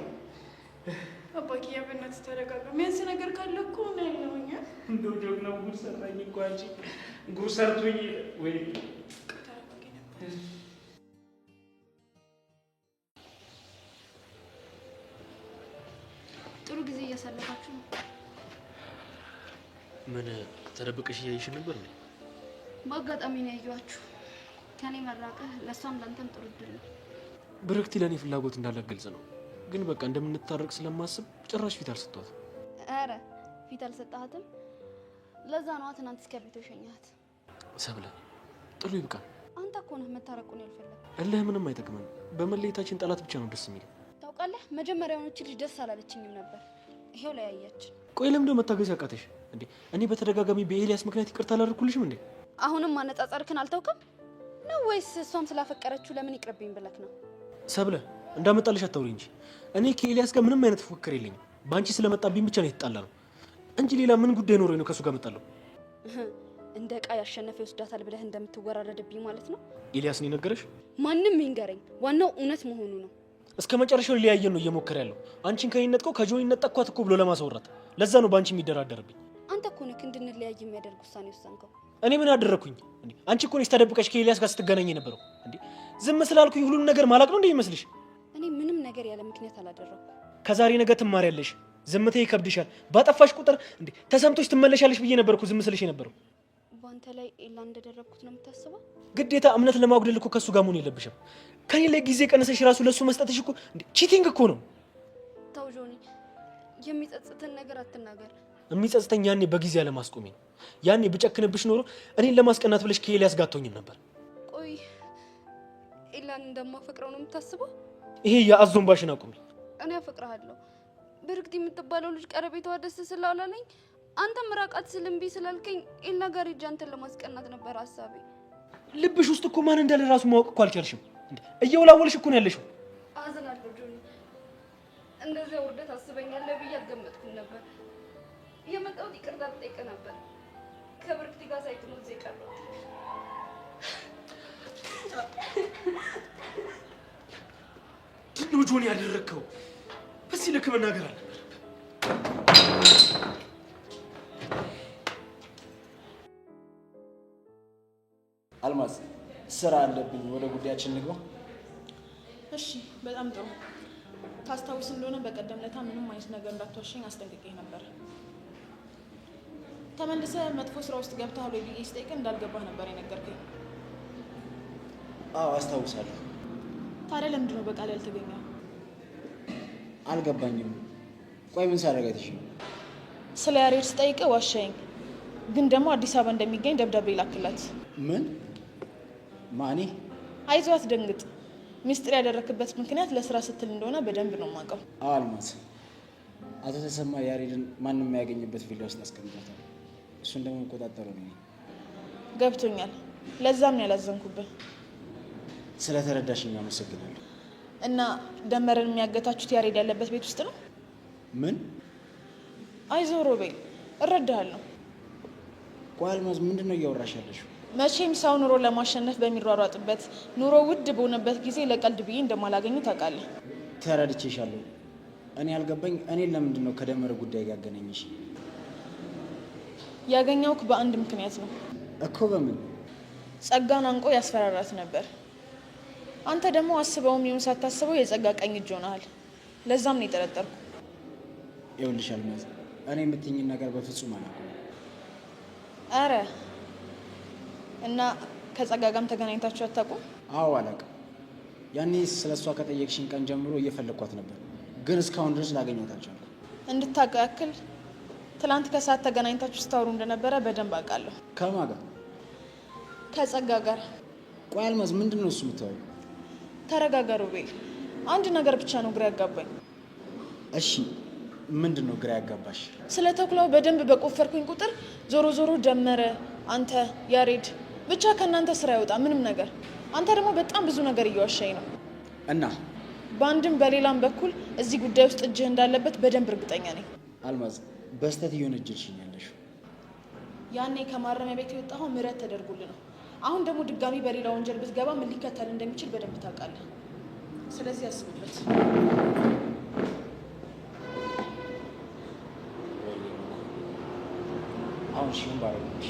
አባዬ በእናትህ ተረጋጋ። የሚያንስ ነገር ካለ እኮ ነው ያለውኛ። እንደው ጀግናው ጉድ ሰራኝ እኮ አንቺ። ጉድ ሰርቶኝ ወይ ጥሩ ጊዜ እያሳለፋችሁ ነው። ምን ተደብቀሽ እያየሽ ነበር እንዴ? በአጋጣሚ ነው ያየኋችሁ። ከኔ መራቅህ ለእሷም ለአንተም ጥሩ እድል ነው። ብርክቲ ለእኔ ፍላጎት እንዳላት ግልጽ ነው። ግን በቃ እንደምንታረቅ ስለማስብ ጭራሽ ፊት አልሰጠኋትም። ኧረ ፊት አልሰጣሃትም? ለዛ ነዋ ትናንት እስከ ቤት የሸኘሃት። ሰብለ ጥሉ ይብቃል። አንተ እኮ ነህ መታረቁን ያልፈለግ። እልህ ምንም አይጠቅመን። በመለየታችን ጠላት ብቻ ነው ደስ የሚል። ታውቃለህ፣ መጀመሪያውኑ እቺ ልጅ ደስ አላለችኝም ነበር። ይሄው ላይ ያያችን። ቆይ ለምንድነው መታገዝ ያቃተሽ እንዴ? እኔ በተደጋጋሚ በኤልያስ ምክንያት ይቅርታ አላደረኩልሽም እንዴ? አሁንም ማነጻጸርክን አልታውቅም ነው ወይስ እሷም ስላፈቀረችው ለምን ይቅርብኝ ብለክ ነው? ሰብለ እንዳመጣልሽ አታውሪ እንጂ እኔ ከኤልያስ ጋር ምንም አይነት ፉክክር የለኝም። በአንቺ ስለመጣብኝ ብቻ ነው የተጣላ ነው እንጂ ሌላ ምን ጉዳይ ኖሮኝ ነው ከሱ ጋር መጣለሁ? እንደ ዕቃ ያሸነፈ ይወስዳታል ብለህ እንደምትወራረድብኝ ማለት ነው? ኤልያስ ነው የነገረሽ? ማንም ይንገረኝ፣ ዋናው እውነት መሆኑ ነው። እስከ መጨረሻው ሊያየን ነው እየሞከረ ያለው። አንቺን ከኔ ነጥቀው ከጆኒ ነጠቅኳት እኮ ብሎ ለማስወራት። ለዛ ነው በአንቺ የሚደራደርብኝ። አንተ እኮ ነህ እንድንለያይ የሚያደርግ ውሳኔ ወሰንከው። እኔ ምን አደረኩኝ እንዴ? አንቺ እኮ ነሽ ተደብቀሽ ከኤልያስ ጋር ስትገናኝ የነበረው እንዴ? ዝም ስላልኩኝ ሁሉን ነገር ማላቅ ነው እንዴ ይመስልሽ? እኔ ምንም ነገር ያለ ምክንያት አላደረኩም። ከዛሬ ነገ ትማሪያለሽ። ዝምታ ይከብድሻል። ባጠፋሽ ቁጥር እንዴ ተሰምቶሽ ትመለሻለሽ ብዬ ነበርኩ ዝም ስልሽ የነበረው። በአንተ ላይ ኤላ እንደደረብኩት ነው የምታስበው? ግዴታ እምነት ለማጉደል እኮ ከሱ ጋር መሆን የለብሽም። ከኔ ላይ ጊዜ ቀነሰሽ ራሱ ለሱ መስጠትሽ እኮ እንዴ ቺቲንግ እኮ ነው። ተው ጆኒ፣ የሚጸጽተን ነገር አትናገር። የሚጸጽተኝ ያኔ በጊዜ አለማስቆሜ ነው። ያኔ ብጨክንብሽ ኖሮ እኔን ለማስቀናት ብለሽ ከኤልያስ ጋር አትሆኝም ነበር። ቆይ ኤላን እንደማፈቅረው ነው የምታስበው? ይሄ የአዞን ባሽን አቁሚ። እኔ አፈቅርሃለሁ። ብርክቲ የምትባለው ልጅ ቀረቤታዋ ደስ ስላላለኝ አንተም ራቃት ስልምቢ ስላልከኝ ኤላ ጋር ሂጅ አንተን ለማስቀናት ነበር ሀሳቤ። ልብሽ ውስጥ እኮ ማን እንዳለ ራሱ ማወቅ እኮ አልቻልሽም። እየወላወልሽ እኮ ነው ያለሽው። አዝናለሁ ጆኒ፣ እንደዚያ ውርደት አስበኛለህ ብዬ አልገመትኩም ነበር። የመጣሁት ይቅርታ ልጠይቅ ነበር። ከብርክቲ ጋር ሳይክል እዚህ ቀረሁት። ምንድነው ጆኒ ያደረግከው? በዚህ ልክ መናገር አለ? አልማዝ፣ ስራ አለብኝ። ወደ ጉዳያችን እንግባ። እሺ፣ በጣም ጥሩ። ታስታውስ እንደሆነ በቀደም ለታ ምንም አይነት ነገር እንዳትዋሸኝ አስጠንቅቄ ነበር። ተመልሰህ መጥፎ ስራ ውስጥ ገብተሃል ወይ ብዬ ስጠይቅህ እንዳልገባህ ነበር የነገርከኝ። አዎ አስታውሳለሁ። ታዲያ ለምንድን ነው በቃል ያልተገኘው? አልገባኝም። ቆይ ምን ሳደርጋትሽ ነው? ስለ ያሬድ ስጠይቅህ ዋሻኝ፣ ግን ደግሞ አዲስ አበባ እንደሚገኝ ደብዳቤ ላክላት። ምን? ማኔ? አይዞህ አትደንግጥ። ሚስጥር ያደረክበት ምክንያት ለስራ ስትል እንደሆነ በደንብ ነው የማውቀው። አዎ አልማዝ፣ አቶ ተሰማ ያሬድን ማንም የሚያገኝበት ቪላ ውስጥ አስቀምጧታል። እሱን ደግሞ መቆጣጠረው ነው። ገብቶኛል። ለዛም ነው ያላዘንኩብህ። ስለተረዳሽኝ አመሰግናለሁ። እና ደመረን የሚያገታችሁት ያሬድ ያለበት ቤት ውስጥ ነው? ምን? አይዞህ ሮቤል፣ እረዳሃለሁ። ቆይ አልማዝ፣ ምንድን ነው እያወራሽ ያለሽው? መቼም ሰው ኑሮ ለማሸነፍ በሚሯሯጥበት ኑሮ ውድ በሆነበት ጊዜ ለቀልድ ብዬ እንደማላገኝ ታውቃለህ። ተረድቼሻለሁ። እኔ ያልገባኝ እኔን ለምንድን ነው ከደመረ ጉዳይ ጋር ያገናኘሽ? ያገኘውክ በአንድ ምክንያት ነው እኮ። በምን? ጸጋን አንቆ ያስፈራራት ነበር። አንተ ደግሞ አስበውም ይሁን ሳታስበው የጸጋ ቀኝ እጅ ሆነሃል። ለዛም ነው የጠረጠርኩ። ይኸውልሽ አልማዝ፣ እኔ የምትይኝን ነገር በፍጹም አላውቅም። አረ እና ከጸጋ ጋርም ተገናኝታችሁ አታውቁም? አዎ አላውቅም። ያኔ ስለ እሷ ከጠየቅሽኝ ቀን ጀምሮ እየፈለግኳት ነበር፣ ግን እስካሁን ድረስ ላገኘኋት አልቻልኩም። እንድታውቅ ያክል ትላንት ከሰዓት ተገናኝታችሁ ስታወሩ እንደነበረ በደንብ አውቃለሁ። ከማን ጋር? ከጸጋ ጋር። ቆይ አልማዝ፣ ምንድን ነው እሱ የምታወሪው? ተረጋጋ ሮቤል። አንድ ነገር ብቻ ነው ግራ ያጋባኝ። እሺ ምንድን ነው ግራ ያጋባሽ? ስለ ተኩላው በደንብ በቆፈርኩኝ ቁጥር ዞሮ ዞሮ ደመረ፣ አንተ፣ ያሬድ ብቻ ከእናንተ ስራ ያወጣ ምንም ነገር። አንተ ደግሞ በጣም ብዙ ነገር እየዋሻኝ ነው እና በአንድም በሌላም በኩል እዚህ ጉዳይ ውስጥ እጅህ እንዳለበት በደንብ እርግጠኛ ነኝ። አልማዝ፣ በስተት እየወነጀልሽኝ ያለሽው። ያኔ ከማረሚያ ቤት የወጣኸው ምህረት ተደርጎልህ ነው። አሁን ደግሞ ድጋሚ በሌላ ወንጀል ብትገባ ምን ሊከተል እንደሚችል በደንብ ታውቃለህ። ስለዚህ አስብበት። አሁን ሲሆን ባረግሽ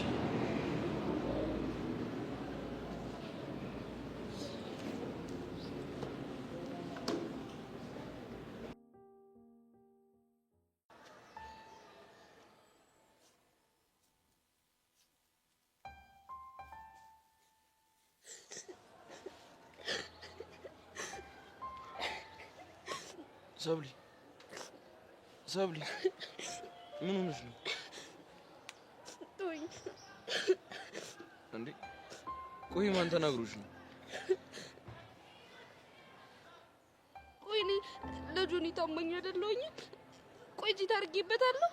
ሰብሊ ሰብሊ፣ ምን ሆነሽ ነው እንዴ? ቆይ ማን ተናግሮሽ ነው? ቆይ እኔ ለጆኒ ታማኝ አይደለሁኝ? ቆይ ጂት አድርጌበታለሁ?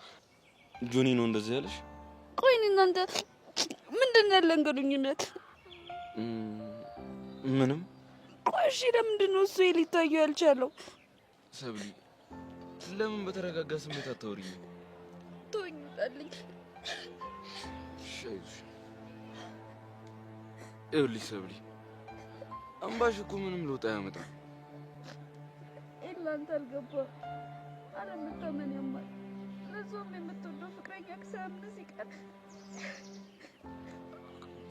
ጆኒ ነው እንደዚህ ያለሽ? ቆይ እኔ እናንተ ምንድን ነው ያለን ግንኙነት? ምንም። ቆይ እሺ ለምንድን ነው እሱ ሊታየው ያልቻለው? ሰብሊ፣ ለምን በተረጋጋ ስሜት አታወሪኝ? ተወኝ፣ ውጣልኝ። አይዞሽ። ይኸውልሽ ሰብሊ፣ አምባሽ እኮ ምንም ለውጥ አያመጣም። አንተ አልገባህም። አለመታመን ያማል። ለዛውም የምትወደው ፍቅረኛ ሳያምን ሲቀር።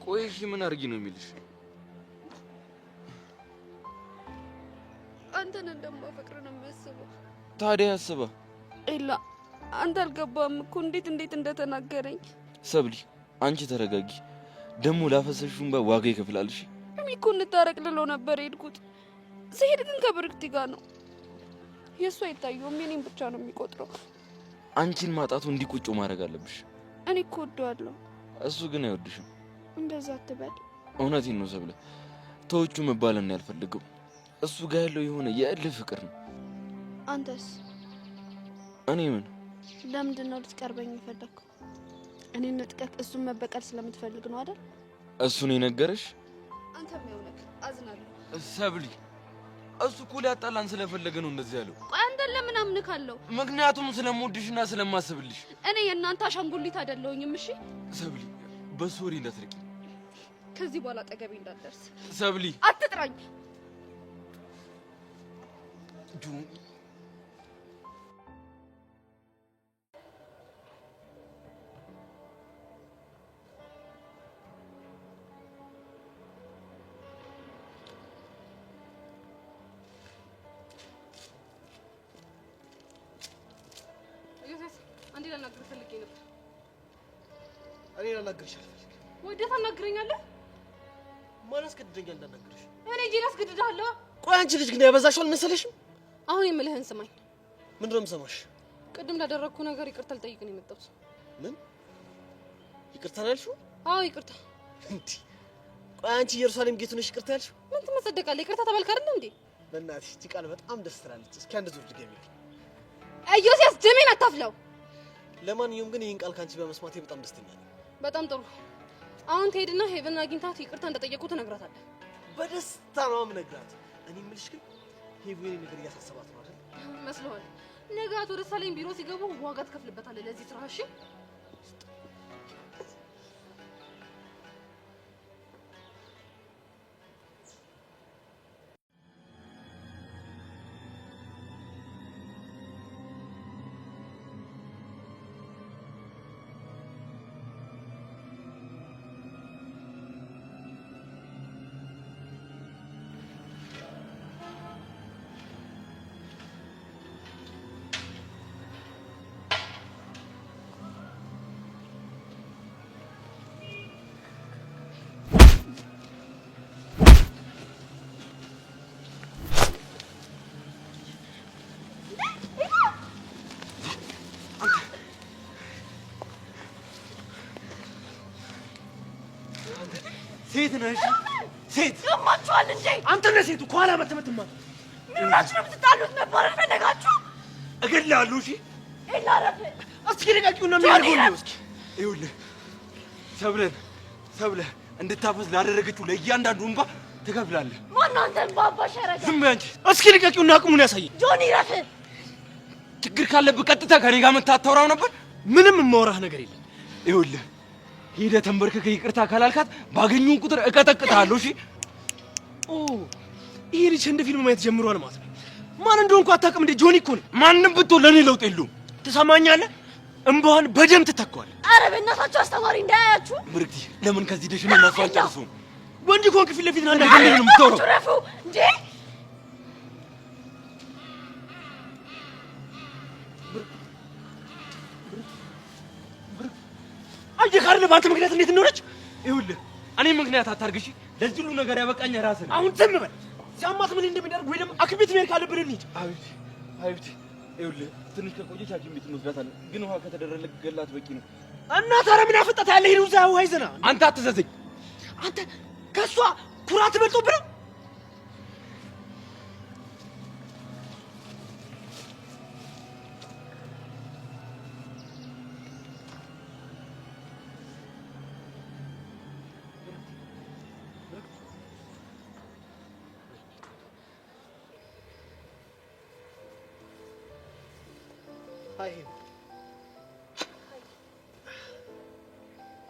ቆይ እሺ ምን አድርጊ ነው የሚልሽ? አንተን እንደማፈቅር ነው የሚያስበው። ታዲያ ያስባ። ኤላ አንተ አልገባህም እኮ እንዴት እንደተናገረኝ። ሰብሊ አንቺ ተረጋጊ። ደግሞ ላፈሰሽው እንባ ዋጋ ይከፍላል። እሺ እኔ እኮ እንታረቅ ልለው ነበር የሄድኩት። ስሄድ ግን ከብርክቲ ጋር ነው። የእሱ አይታየውም፣ የኔን ብቻ ነው የሚቆጥረው። አንቺን ማጣቱ እንዲቆጮ ማድረግ አለብሽ። እኔ እኮ ወደዋለሁ። እሱ ግን አይወድሽም። እንደዛ አትበል። እውነቴን ነው ሰብለ፣ ተወቹ መባልን ያልፈልገው። እሱ ጋር ያለው የሆነ የእልህ ፍቅር ነው። አንተስ? እኔ ምን? ለምንድን ነው ልትቀርበኝ የፈለግከው? እኔን ነጥቀህ እሱን መበቀል ስለምትፈልግ ነው አይደል? እሱን የነገረሽ? አንተም ይኸውልህ፣ አዝናለሁ። ሰብሊ፣ እሱ እኮ ሊያጣላን ስለፈለገ ነው እንደዚህ ያለው። ቆይ አንተን ለምን አምንካለሁ? ምክንያቱም ስለምወድሽና ስለማስብልሽ። እኔ የእናንተ አሻንጉሊት አይደለሁኝም። እሺ ሰብሊ፣ በሱ ወሬ እንዳትርቂ። ከዚህ በኋላ አጠገቤ እንዳትደርስ። ሰብሊ፣ አትጥራኝ። ጆኒ፣ አንዴ ላናግርህ ፈልጌ ነበር። እኔ ላናግርሽ አልፈልግም። ወዴት ታናግረኛለህ? ማን አስገድደኛል እንዳናግርሽ? እኔ እጄን አስገድድሃለሁ። ቆይ አንቺ ልጅ ግን ያበዛሽው አልመሰለሽም? አሁን የምልህን ስማኝ። ምንድን ነው የምሰማሽ? ቅድም ላደረግኩ ነገር ይቅርታ ልጠይቅ ነው የመጣሁት። ምን ይቅርታ ነው ያልሽው? አዎ ይቅርታ። እንዴ ቆይ አንቺ ኢየሩሳሌም ጌቱ ነሽ ይቅርታ ያልሽው? ምን ትመሰደቃለህ? ይቅርታ ተባልክ አይደል እንዴ? በእናትሽ እቺ ቃል በጣም ደስ ትላለች። እስኪ አንድ ዙር ድገሚልኝ። ኢዮስያስ ደሜን አታፍላው። ለማንኛውም ግን ይህን ቃል ካንቺ በመስማቴ በጣም ደስተኛ ነኝ። በጣም ጥሩ። አሁን ትሄድና ሄቨን አግኝታት ይቅርታ እንደጠየቁ ትነግራታለህ። በደስታ ነው የምነግራት። እኔ የምልሽ ግን ሄቨን ነገር እያሳሰባት ነው አይደል? መስሎሃል? ነገ አቶ ደሳለኝ ቢሮ ሲገቡ ዋጋ ትከፍልበታለህ ለዚህ ስራ። እሺ ሴት ነሽ? ሴት ገማችኋል እንዴ? አንተ ነህ ሴቱ። ከኋላ መተመትማ ምን ብላችሁ ነው የምትጣሉት? ነበር ፈለጋችሁ? እገድልሃለሁ። እሺ ይላረፍ። እስኪ ልቀቂውና የሚያደርገው ነው። እስኪ ይኸውልህ ሰብለ እንድታፈስ ላደረገችው ለእያንዳንዱ እንባ ትከፍላለህ። ማነው አንተን ባባሽ ያረጋ? ዝም በይ አንቺ። እስኪ ልቀቂውና አቅሙን ያሳየኝ። ጆኒ ረፍ። ችግር ካለብህ ቀጥታ ከኔ ጋር የምታወራው ነበር። ምንም የማወራህ ነገር የለም። ይኸውልህ ሄደህ ተንበርክከህ ይቅርታ ካላልካት ባገኙን ቁጥር እቀጠቅጥሃለሁ። እሺ ይሄ ልጅ እንደ ፊልም ማየት ጀምሯል ማለት ነው። ማን እንደሆንኩ አታውቅም እንዴ? ጆኒ እኮ ነኝ። ማንም ብትሆን ለእኔ ለውጥ የለውም። ትሰማኛለህ? እንባዋን በደም ትተካዋለህ። ኧረ በእናታችሁ አስተማሪ እንዳያያችሁ። ብርቅቲ ለምን ከዚህ ደሽን እናሷን ጨርሱ። ወንድ ኮንክ ፊት ለፊት አንተ ግን ነው የምትወራው። ረፉ እንዴ አየህ አይደል በአንተ ምክንያት እንዴት እንደሆነች። ይኸውልህ እኔ ምክንያት አታርግሽ። ለዚህ ሁሉ ነገር ያበቃኝ ራስህ ነህ። አሁን ዝም በል። ሲያማት ምን እንደሚደርግ ወይ ደግሞ ሐኪም ቤት መሄድ ካለብን እንሂድ። ሀቢብቲ ይኸውልህ ትንሽ ከቆየች ሐኪም ቤት እንወስዳታለን። ግን ውሃ ከተደረገላት በቂ ነው። እና ታዲያ ምን አፈጣት ያለ ሄዱ እዛ ውሃ ይዘና። አንተ አትዘዘኝ። አንተ ከሷ ኩራት በልጦብህ ነው። አይ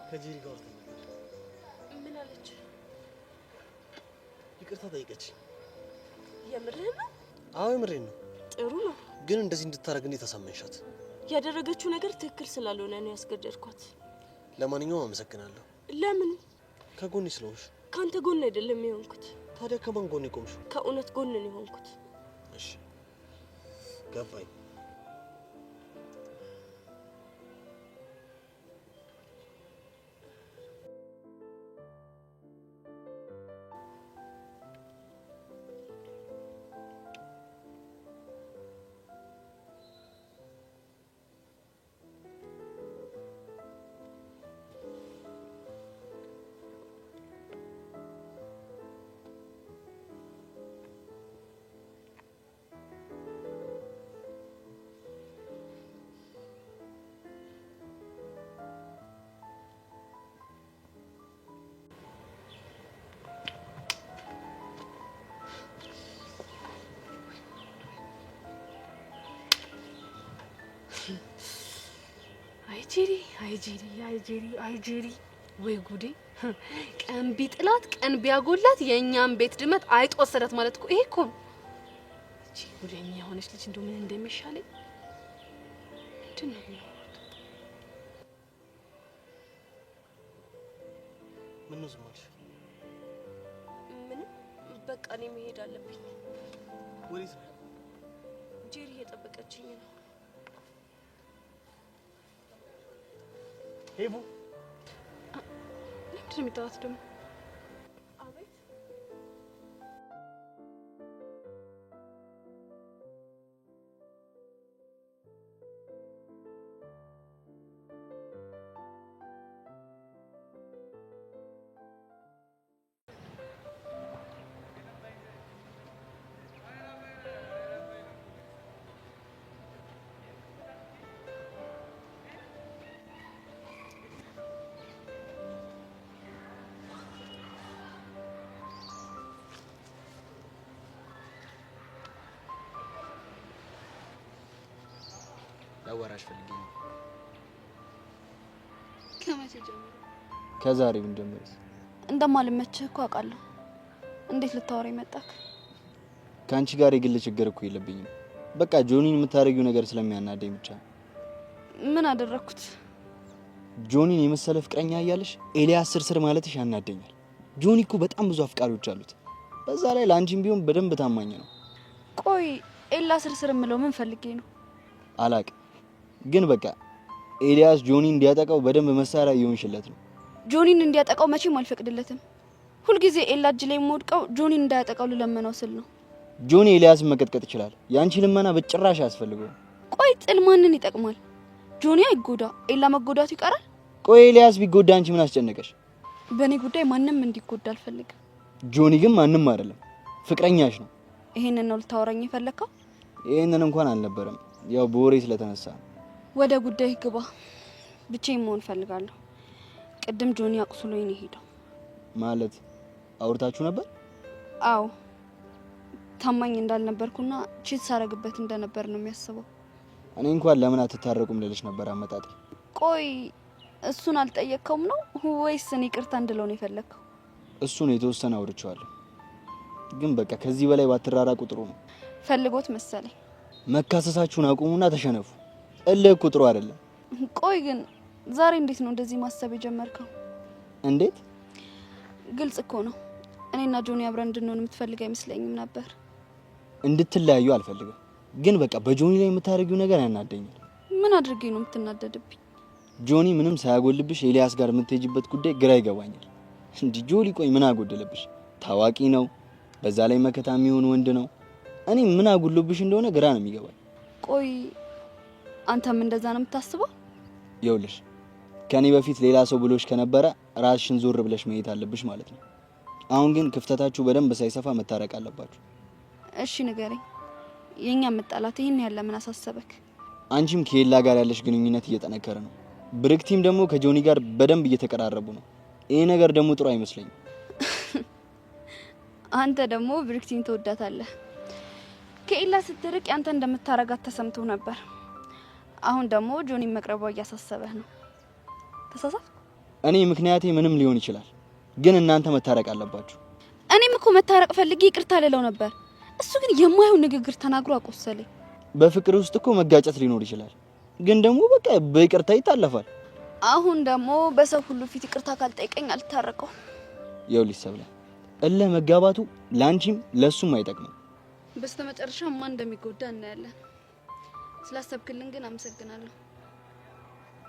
ከጄሪ ጋር ምን አለች? ይቅርታ ጠይቀች። የምርህን ነው? አዎ የምሬን ነው። ጥሩ ነው። ግን እንደዚህ እንድታረግ እንዴት ተሰማኝሻት? ያደረገችው ነገር ትክክል ስላልሆነ ነው ያስገደድኳት። ለማንኛውም አመሰግናለሁ። ለምን? ከጎኔ ስለሆንሽ። ካንተ ጎን አይደለም የሆንኩት። ታዲያ ከማን ጎን የቆምሽው? ከእውነት ጎን ነው የሆንኩት። እሺ ገባኝ። አይጄሪ ወይ ጉዴ! ቀን ቢጥላት ቀን ቢያጎላት የኛን ቤት ድመት አይጥ ወሰዳት ማለት እኮ ይሄ እኮ ነው። እቺ ጉደኛ የሆነች ልጅ እንደው ምን እንደሚሻለኝ ምንድን ነው የሚሆነው? ምን ነው ዝም አልሽ? ምንም በቃ እኔ መሄድ አለብኝ። ወዴት ነው? ጄሪ እየጠበቀችኝ ነው። ሄቡ ነው የሚጠራት ደግሞ? ላወራሽ ፈልጌ ነው። ከመቼ ጀምሮ? ከዛሬ ምን ጀምሮ? እንደማልመችህ እኮ አውቃለሁ። እንዴት ልታወራ መጣክ? ከአንቺ ጋር የግል ችግር እኮ የለብኝም። በቃ ጆኒን የምታረጊው ነገር ስለሚያናደኝ ብቻ። ምን አደረኩት? ጆኒን የመሰለ ፍቅረኛ እያለሽ ኤልያስ ስር ማለትሽ ያናደኛል። ጆኒ እኮ በጣም ብዙ አፍቃሪዎች አሉት። በዛ ላይ ለአንቺም ቢሆን በደንብ ታማኝ ነው። ቆይ ኤላ ስር የምለው ምን ፈልጌ ነው? አላቅ ግን በቃ ኤልያስ ጆኒን እንዲያጠቃው በደንብ መሳሪያ እየሆንሽለት ነው። ጆኒን እንዲያጠቃው መቼም አልፈቅድለትም። ሁልጊዜ ኤላ እጅ ላይ የምወድቀው ጆኒን እንዳያጠቃው ልለመነው ስል ነው። ጆኒ ኤልያስን መቀጥቀጥ ይችላል። ያንቺ ልመና በጭራሽ አያስፈልገው። ቆይ ጥል ማንን ይጠቅማል? ጆኒ አይጎዳ፣ ኤላ መጎዳቱ ይቀራል። ቆይ ኤልያስ ቢጎዳ አንቺ ምን አስጨነቀሽ? በእኔ ጉዳይ ማንም እንዲጎዳ አልፈልግም። ጆኒ ግን ማንም አይደለም፣ ፍቅረኛሽ ነው። ይሄንን ነው ልታወራኝ የፈለከው? ይሄንን እንኳን አልነበረም፣ ያው በወሬ ስለተነሳ። ወደ ጉዳይ ግባ። ብቻዬን መሆን ፈልጋለሁ። ቅድም ጆኒ አቁስሎኝ ነው ሄደው። ማለት አውርታችሁ ነበር? አዎ፣ ታማኝ እንዳልነበርኩና ቺት ሳረግበት እንደነበር ነው የሚያስበው። እኔ እንኳን ለምን አትታረቁም ልልሽ ነበር አመጣጤ። ቆይ እሱን አልጠየቅከውም ነው ወይስ እኔ ይቅርታ እንድለው ነው የፈለግከው? እሱን የተወሰነ አውርቼዋለሁ፣ ግን በቃ ከዚህ በላይ ባትራራቁ ጥሩ ነው። ፈልጎት መሰለኝ። መካሰሳችሁን አቁሙና ተሸነፉ። እልህ እኮ ጥሩ አይደለም። ቆይ ግን ዛሬ እንዴት ነው እንደዚህ ማሰብ የጀመርከው? እንዴት? ግልጽ እኮ ነው። እኔና ጆኒ አብረን እንድንሆን የምትፈልግ አይመስለኝም ነበር። እንድትለያዩ አልፈልግም፣ ግን በቃ በጆኒ ላይ የምታደርጊው ነገር ያናደኛል። ምን አድርጌ ነው የምትናደድብኝ? ጆኒ ምንም ሳያጎልብሽ ኤልያስ ጋር የምትሄጂበት ጉዳይ ግራ ይገባኛል። እንዴ ጆሊ፣ ቆይ ምን አጎደለብሽ? ታዋቂ ነው፣ በዛ ላይ መከታ የሚሆን ወንድ ነው። እኔ ምን አጎልብሽ እንደሆነ ግራ ነው የሚገባኝ። ቆይ አንተም እንደዛ ነው የምታስበው? ይኸውልሽ ከኔ በፊት ሌላ ሰው ብሎሽ ከነበረ ራስሽን ዞር ብለሽ መሄድ አለብሽ ማለት ነው። አሁን ግን ክፍተታችሁ በደንብ ሳይሰፋ መታረቅ አለባችሁ። እሺ ንገረኝ፣ የኛ መጣላት ይሄን ያለ ምን አሳሰበክ? አንቺም ከኤላ ጋር ያለሽ ግንኙነት እየጠነከረ ነው። ብርክቲም ደግሞ ከጆኒ ጋር በደንብ እየተቀራረቡ ነው። ይሄ ነገር ደግሞ ጥሩ አይመስለኝም። አንተ ደግሞ ብርክቲን ተወዳታለህ። ከኤላ ስትርቅ ያንተ እንደምታረጋት ተሰምቶ ነበር። አሁን ደግሞ ጆኒ መቅረቧ እያሳሰበህ ነው። ተሳሳት። እኔ ምክንያቴ ምንም ሊሆን ይችላል፣ ግን እናንተ መታረቅ አለባችሁ። እኔም እኮ መታረቅ ፈልጌ ይቅርታ ልለው ነበር። እሱ ግን የማይሆን ንግግር ተናግሮ አቆሰለኝ። በፍቅር ውስጥ እኮ መጋጨት ሊኖር ይችላል፣ ግን ደግሞ በቃ በይቅርታ ይታለፋል። አሁን ደግሞ በሰው ሁሉ ፊት ይቅርታ ካልጠይቀኝ አልታረቀው። ይኸውልሽ ሰብለ፣ እልህ መጋባቱ ላንቺም ለሱም አይጠቅምም። በስተመጨረሻ ማን እንደሚጎዳ እናያለን። ስላሰብክልን ግን አመሰግናለሁ።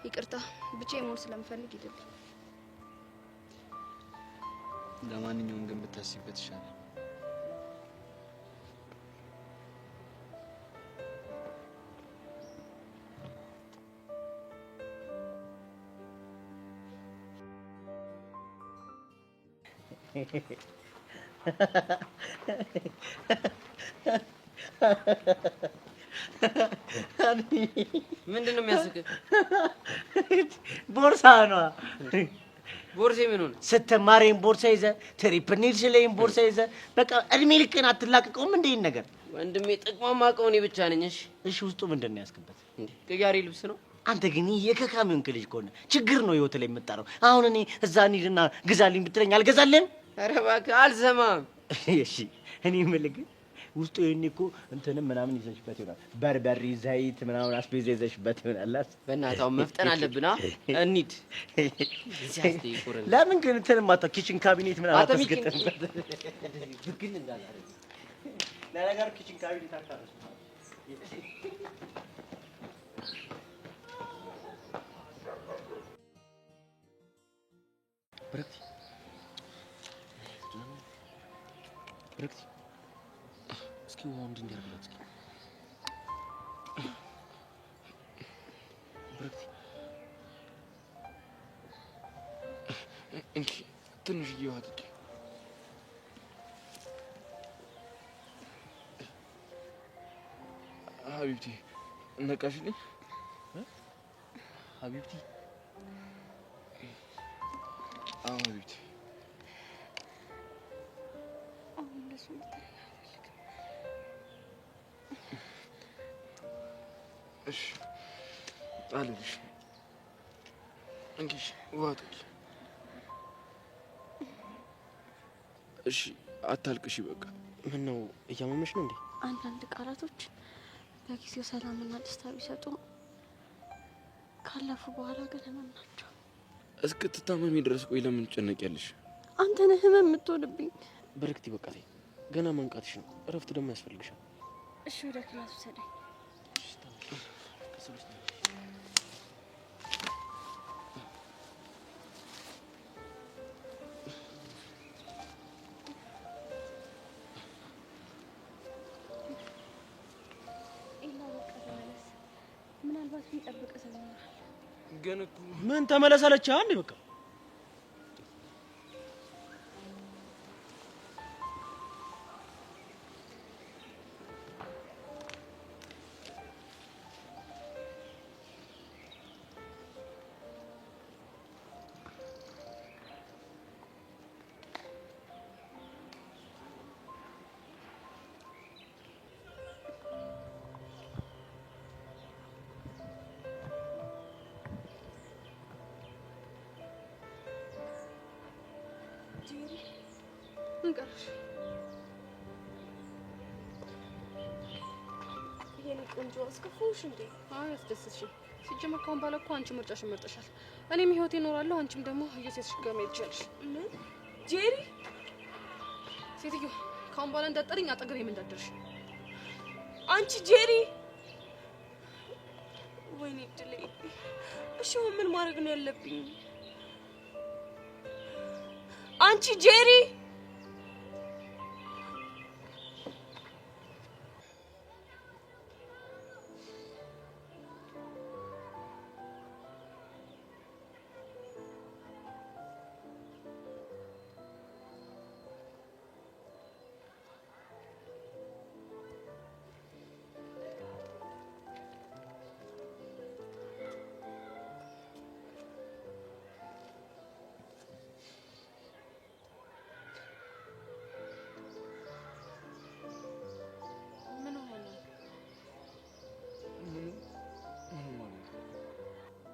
ይቅርታ ብቻዬን መሆን ስለምፈልግ ይደል። ለማንኛውም ግን ብታስቢበት ይሻላል። ምንድነው የሚያስቅህ? ቦርሳ ነው። ቦርሴ ምን ሆነ? ስትማሬን ቦርሳ ይዘህ ትሪፕል ኒድስ ላይም ቦርሳ ይዘህ በቃ እድሜ ልክህን አትላቀቀውም እንዴ ይሄን ነገር? ወንድሜ ጥቅሟን ማውቀው እኔ ብቻ ነኝ። እሺ ውስጡ ምንድን ነው ያስገባት? እንዴ ቅያሪ ልብስ ነው። አንተ ግን የከካሚውን ልጅ ከሆነ ችግር ነው ህይወት ላይ የምትጠራው። አሁን እኔ እዛ እንሂድና ግዛልኝ ብትለኝ አልገዛልህም? ኧረ እባክህ አልሰማም። እሺ እኔ የምልህ ግን ውስጡ ይሄን እኮ እንትንም ምናምን ይዘሽበት ይሆናል። በርበሬ፣ ዘይት ምናምን አስቤዛ ይዘሽበት ይሆናል። በእናትህ አሁን መፍጠን አለብን። እንሂድ። ለምን ግን እንትን ማታ ኪችን ካቢኔት ምናምን አታስገጥምበት? ብግን እንዳላረግ ለነገሩ ኪችን ካቢኔት አታረስ። ብረት ብርክቲ እስኪ ውሃው እንዲያርግላት እስኪ ብርክቲ እንኪ ትንሽዬ ውሃ ጠጪ። ሀቢብቲ ነቃሽልኝ? ሀቢብቲ አዎ ሀቢብቲ። አሁን እንደሱ እንድትለኝ አልፈልግም። እሺ አልልሽ። እንኪ ውሃ ጠጪ። እሺ አታልቅሽ በቃ። ምን ነው እያመመሽ ነው እንዴ? አንዳንድ ቃላቶች ለጊዜው ሰላምና ደስታ ቢሰጡም ካለፉ በኋላ ግን ህመም ናቸው። እስክትታመሚ ድረስ ቆይ ለምን ትጨነቂያለሽ? አንተ ነህ ህመም የምትሆንብኝ። ብርክቲ በቃ ተይ፣ ገና መንቃትሽ ነው። እረፍት ደግሞ ያስፈልግሻል። እሺ ወደ ክላስ ውሰደኝ። ምናልባት ቢጠብቅ ሰው ይኖራል። ግን እኮ ምን ተመለሰለች አንዴ በቃ እንቀርሽ የኔ ቆንጆ አስከፋውሽ እንዴ? አይ አስደስትሽኝ። ሲጀመር ካሁን በኋላ እኮ አንቺ ምርጫሽን መርጠሻል። እኔም ህይወቴ እኖራለሁ፣ አንቺም ደግሞ እየሴትሽ ጋር መሄድ ትችያለሽ። ምን ጄሪ? ሴትዮ ካሁን በኋላ እንዳትጠሪኝ፣ አጠገቤም እንዳትደርሽ። አንቺ ጄሪ! ወይኔ ድሌ። እሺ ምን ማድረግ ነው ያለብኝ? አንቺ ጄሪ!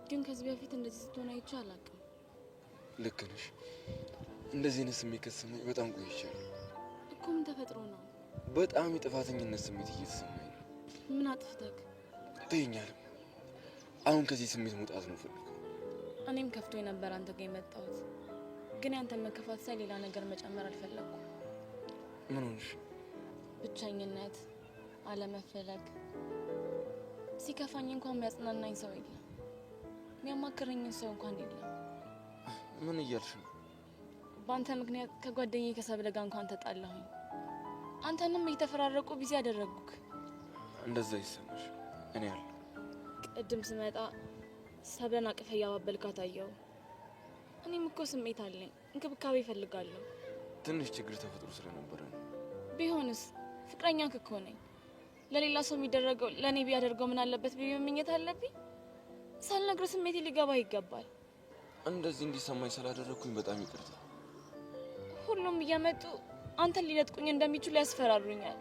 ግን ከዚህ በፊት እንደዚህ ስትሆን አይቼ አላውቅም። ልክ ነሽ። እንደዚህ አይነት ስሜት ከተሰማኝ በጣም ቆይቻለሁ እኮ። ምን ተፈጥሮ ነው? በጣም የጥፋተኝነት ስሜት እየተሰማኝ ነው። ምን አጥፍተህ? ተይኛለም። አሁን ከዚህ ስሜት መውጣት ነው ፈልገው። እኔም ከፍቶኝ ነበር አንተ ጋር የመጣሁት፣ ግን ያንተ መከፋት ሳይ ሌላ ነገር መጨመር አልፈለኩም። ምን ሆንሽ? ብቸኝነት፣ አለመፈለግ። ሲከፋኝ እንኳን የሚያጽናናኝ ሰው የለም፣ የሚያማክረኝ ሰው እንኳን የለም። ምን እያልሽ ነው? በአንተ ምክንያት ከጓደኛዬ ከሰብለ ጋር እንኳን ተጣላሁኝ። አንተንም እየተፈራረቁ ቢዚ ያደረጉክ። እንደዛ ይሰማሽ? እኔ አለ ቅድም ስመጣ ሰብለን አቅፈ እያባበልካት አየሁ። እኔም እኮ ስሜት አለኝ፣ እንክብካቤ እፈልጋለሁ። ትንሽ ችግር ተፈጥሮ ስለነበረ ነው። ቢሆንስ ፍቅረኛክ እኮ ነኝ። ለሌላ ሰው የሚደረገው ለእኔ ቢያደርገው ምን አለበት ብዬ መመኘት አለብኝ? ሳልነግርህ ስሜቴ ሊገባ ይገባል። እንደዚህ እንዲሰማኝ ስላደረግኩኝ በጣም ይቅርታ። ሁሉም እየመጡ አንተን ሊነጥቁኝ እንደሚችሉ ያስፈራሩኛል።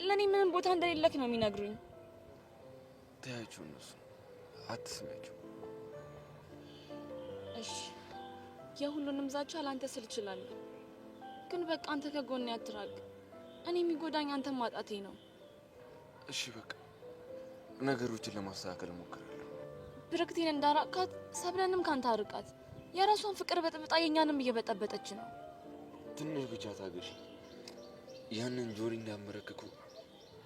ለእኔ ምንም ቦታ እንደሌለክ ነው የሚነግሩኝ። ተያቸው፣ እነሱ አትስሚያቸው። እሺ፣ የሁሉንም ዛቻ ለአንተ ስል እችላለሁ፣ ግን በቃ አንተ ከጎኔ አትራቅ። እኔ የሚጎዳኝ አንተን ማጣቴ ነው። እሺ በቃ ነገሮችን ለማስተካከል እሞክራለሁ። ብርክቲን እንዳራቃት ሰብለንም ካንተ አርቃት። የራሷን ፍቅር በጥብጣ የኛንም እየበጠበጠች ነው። ትንሽ ብቻ ታገሽ። ያንን ጆሪ እንዳመረከኩ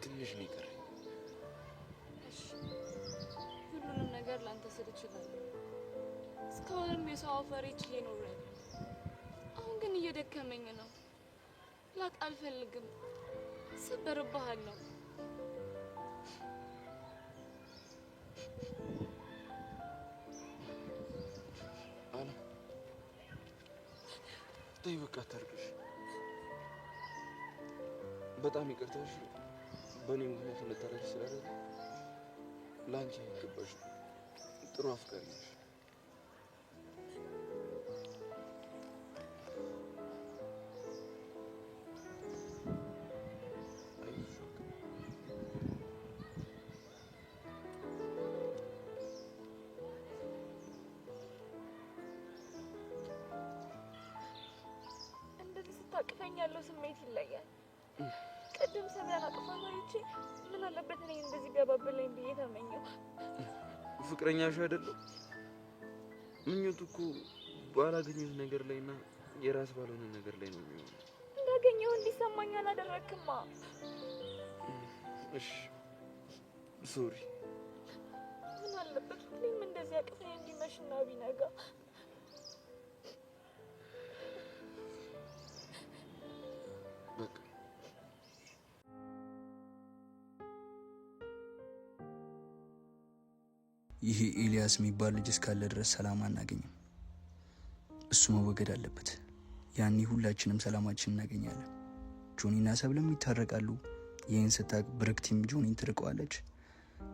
ትንሽ ነው ይቀር። ሁሉንም ነገር ላንተ ስል እችላለሁ። እስካሁንም የሰው አፈር ችዬ ኖሬያለሁ። አሁን ግን እየደከመኝ ነው። ላጥ አልፈልግም። ስበርብሃለሁ። አላ ተይ በቃ አታርቅሽ። በጣም ይቅርታሽ። በእኔ ምክንያት ልታረቂ ስላደረገ ለአንቺ አይገባሽም። ጥሩ አፍቃሪ ነሽ። እንደዚህ ስታቅፈኝ ያለው ስሜት ይለያል። ቅድም ሰብለን አቅፋት አይቼ ምን አለበት እኔ እንደዚህ ቢያባብለኝ ብዬ ተመኘው። ፍቅረኛሽ አይደለም? ምኞቱ እኮ ባላገኘሁት ነገር ላይና የራስ ባልሆነ ነገር ላይ ነው የሚሆነው። እንዳገኘው እንዲሰማኝ አላደረክማ። እሺ ሶሪ። ምን አለበት ሁሌም እንደዚህ አቅፈኝ እንዲመሽና ቢነጋ። በቃ ይሄ ኤልያስ የሚባል ልጅ እስካለ ድረስ ሰላም አናገኝም። እሱ መወገድ አለበት። ያኔ ሁላችንም ሰላማችን እናገኛለን። ጆኒና ሰብለም ይታረቃሉ። ይህን ስታቅ ብርክቲም ጆኒን ትርቀዋለች።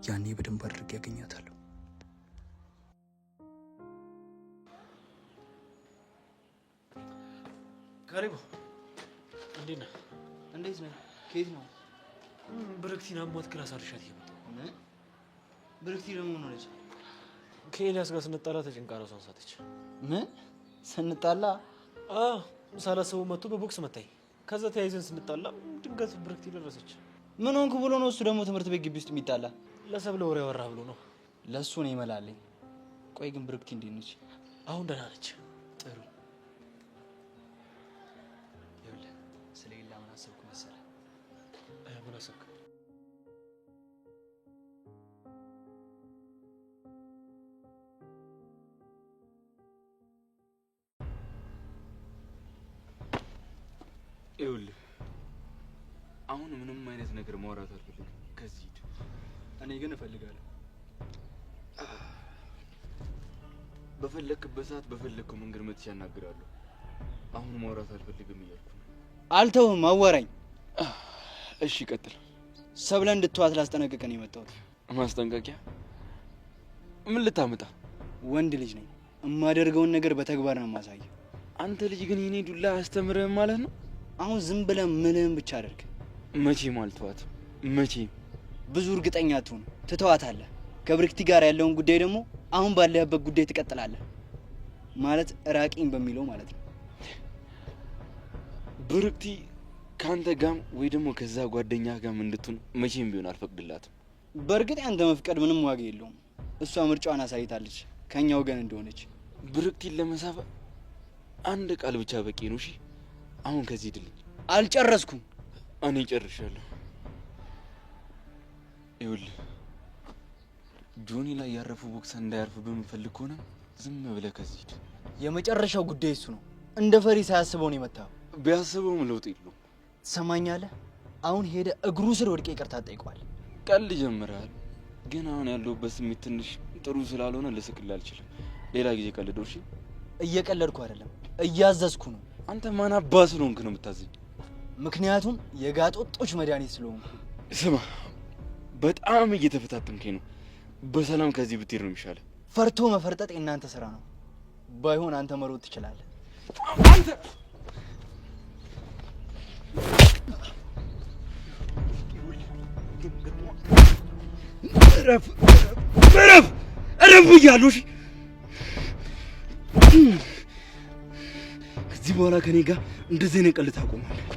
ያኔ በደንብ አድርጌ ያገኛታለሁ። ካሌብ እንዴት ነህ? እንዴት ነህ? ከየት ነው? ብርክቲን አሟት ክላስ አርሻት እየመጣሁ። ብርክቲ ደግሞ ምን ሆነች? ከኤልያስ ጋር ስንጣላ ተጨንቃ ራሷን ሳተች። ምን ስንጣላ? ሳላስበው መጥቶ በቦክስ መታኝ። ከዛ ተያይዘን ስንጣላ ድንገት ብርክቲ ደረሰች። ምን ሆንክ ብሎ ነው እሱ ደግሞ ትምህርት ቤት ግቢ ውስጥ የሚጣላ? ለሰብለ ወሬ ያወራ ብሎ ነው። ለእሱ ነው ይመላለኝ። ቆይ ግን ብርክቲ እንዴት ነች? አሁን ደህና ነች። ጥሩ። ይኸውልህ ስለ ኤላ ምን አሰብኩ መሰለህ? ምን አሰብክ? ይኸውልህ አሁን ምንም አይነት ነገር ማውራት አልፈልግም። ከዚህ ሂድ። እኔ ግን እፈልጋለሁ። በፈለክበት ሰዓት በፈለከው መንገድ መጥቼ አናግራለሁ። አሁን ማውራት አልፈልግም እያልኩ ነው። አልተውም፣ አወራኝ። እሺ ቀጥል። ሰብለን እንድትዋት ላስጠነቅቅ ነው የመጣሁት። ማስጠንቀቂያ? ምን ልታመጣ? ወንድ ልጅ ነኝ። የማደርገውን ነገር በተግባር ነው የማሳየው። አንተ ልጅ ግን የኔ ዱላ አያስተምርህም ማለት ነው? አሁን ዝም ብለህ ምልህን ብቻ አድርግ። መቼም አልተዋትም። መቼም። ብዙ እርግጠኛ አትሁን፣ ትተዋታለህ። ከብርክቲ ጋር ያለውን ጉዳይ ደግሞ አሁን ባለህበት ጉዳይ ትቀጥላለህ። ማለት ራቂኝ በሚለው ማለት ነው። ብርክቲ ካንተ ጋም ወይ ደግሞ ከዛ ጓደኛ ጋም እንድትሆን መቼም ቢሆን አልፈቅድላትም። በእርግጥ ያንተ መፍቀድ ምንም ዋጋ የለውም። እሷ ምርጫዋን አሳይታለች ከኛ ወገን እንደሆነች። ብርክቲን ለመሳብ አንድ ቃል ብቻ በቂ ነው። እሺ አሁን ከዚህ ድልኝ። አልጨረስኩም። እኔ ጨርሻለሁ። ይኸውልህ ጆኒ ላይ ያረፉ ቦክስ እንዳያርፍ በምፈልግ ከሆነ ዝም ብለህ ከዚህ ሂድ። የመጨረሻው ጉዳይ እሱ ነው። እንደ ፈሪ ሳያስበው ነው የመታው። ቢያስበውም ለውጥ የለውም። ትሰማኛለህ? አሁን ሄደ እግሩ ስር ወድቄ ይቅርታ ጠይቀዋል። ቀልድ ጀምረሃል፣ ግን አሁን ያለሁበት ስሜት ትንሽ ጥሩ ስላልሆነ ልስቅልህ አልችልም። ሌላ ጊዜ ቀልደው። እሺ? እየቀለድኩ አይደለም፣ እያዘዝኩ ነው። አንተ ማን አባ ስለሆንክ ነው የምታዘኝ? ምክንያቱም የጋጦጦች መድኃኒት ስለሆንኩ። ስማ፣ በጣም እየተፈታተንከኝ ነው። በሰላም ከዚህ ብትሄድ ነው የሚሻለው። ፈርቶ መፈርጠጥ የእናንተ ስራ ነው። ባይሆን አንተ መሮጥ ትችላለህ። አንተ እረፍ ብያለሁ። እሺ ከዚህ በኋላ ከኔ ጋር እንደዚህ አይነት ቀልድ ታቆማለህ።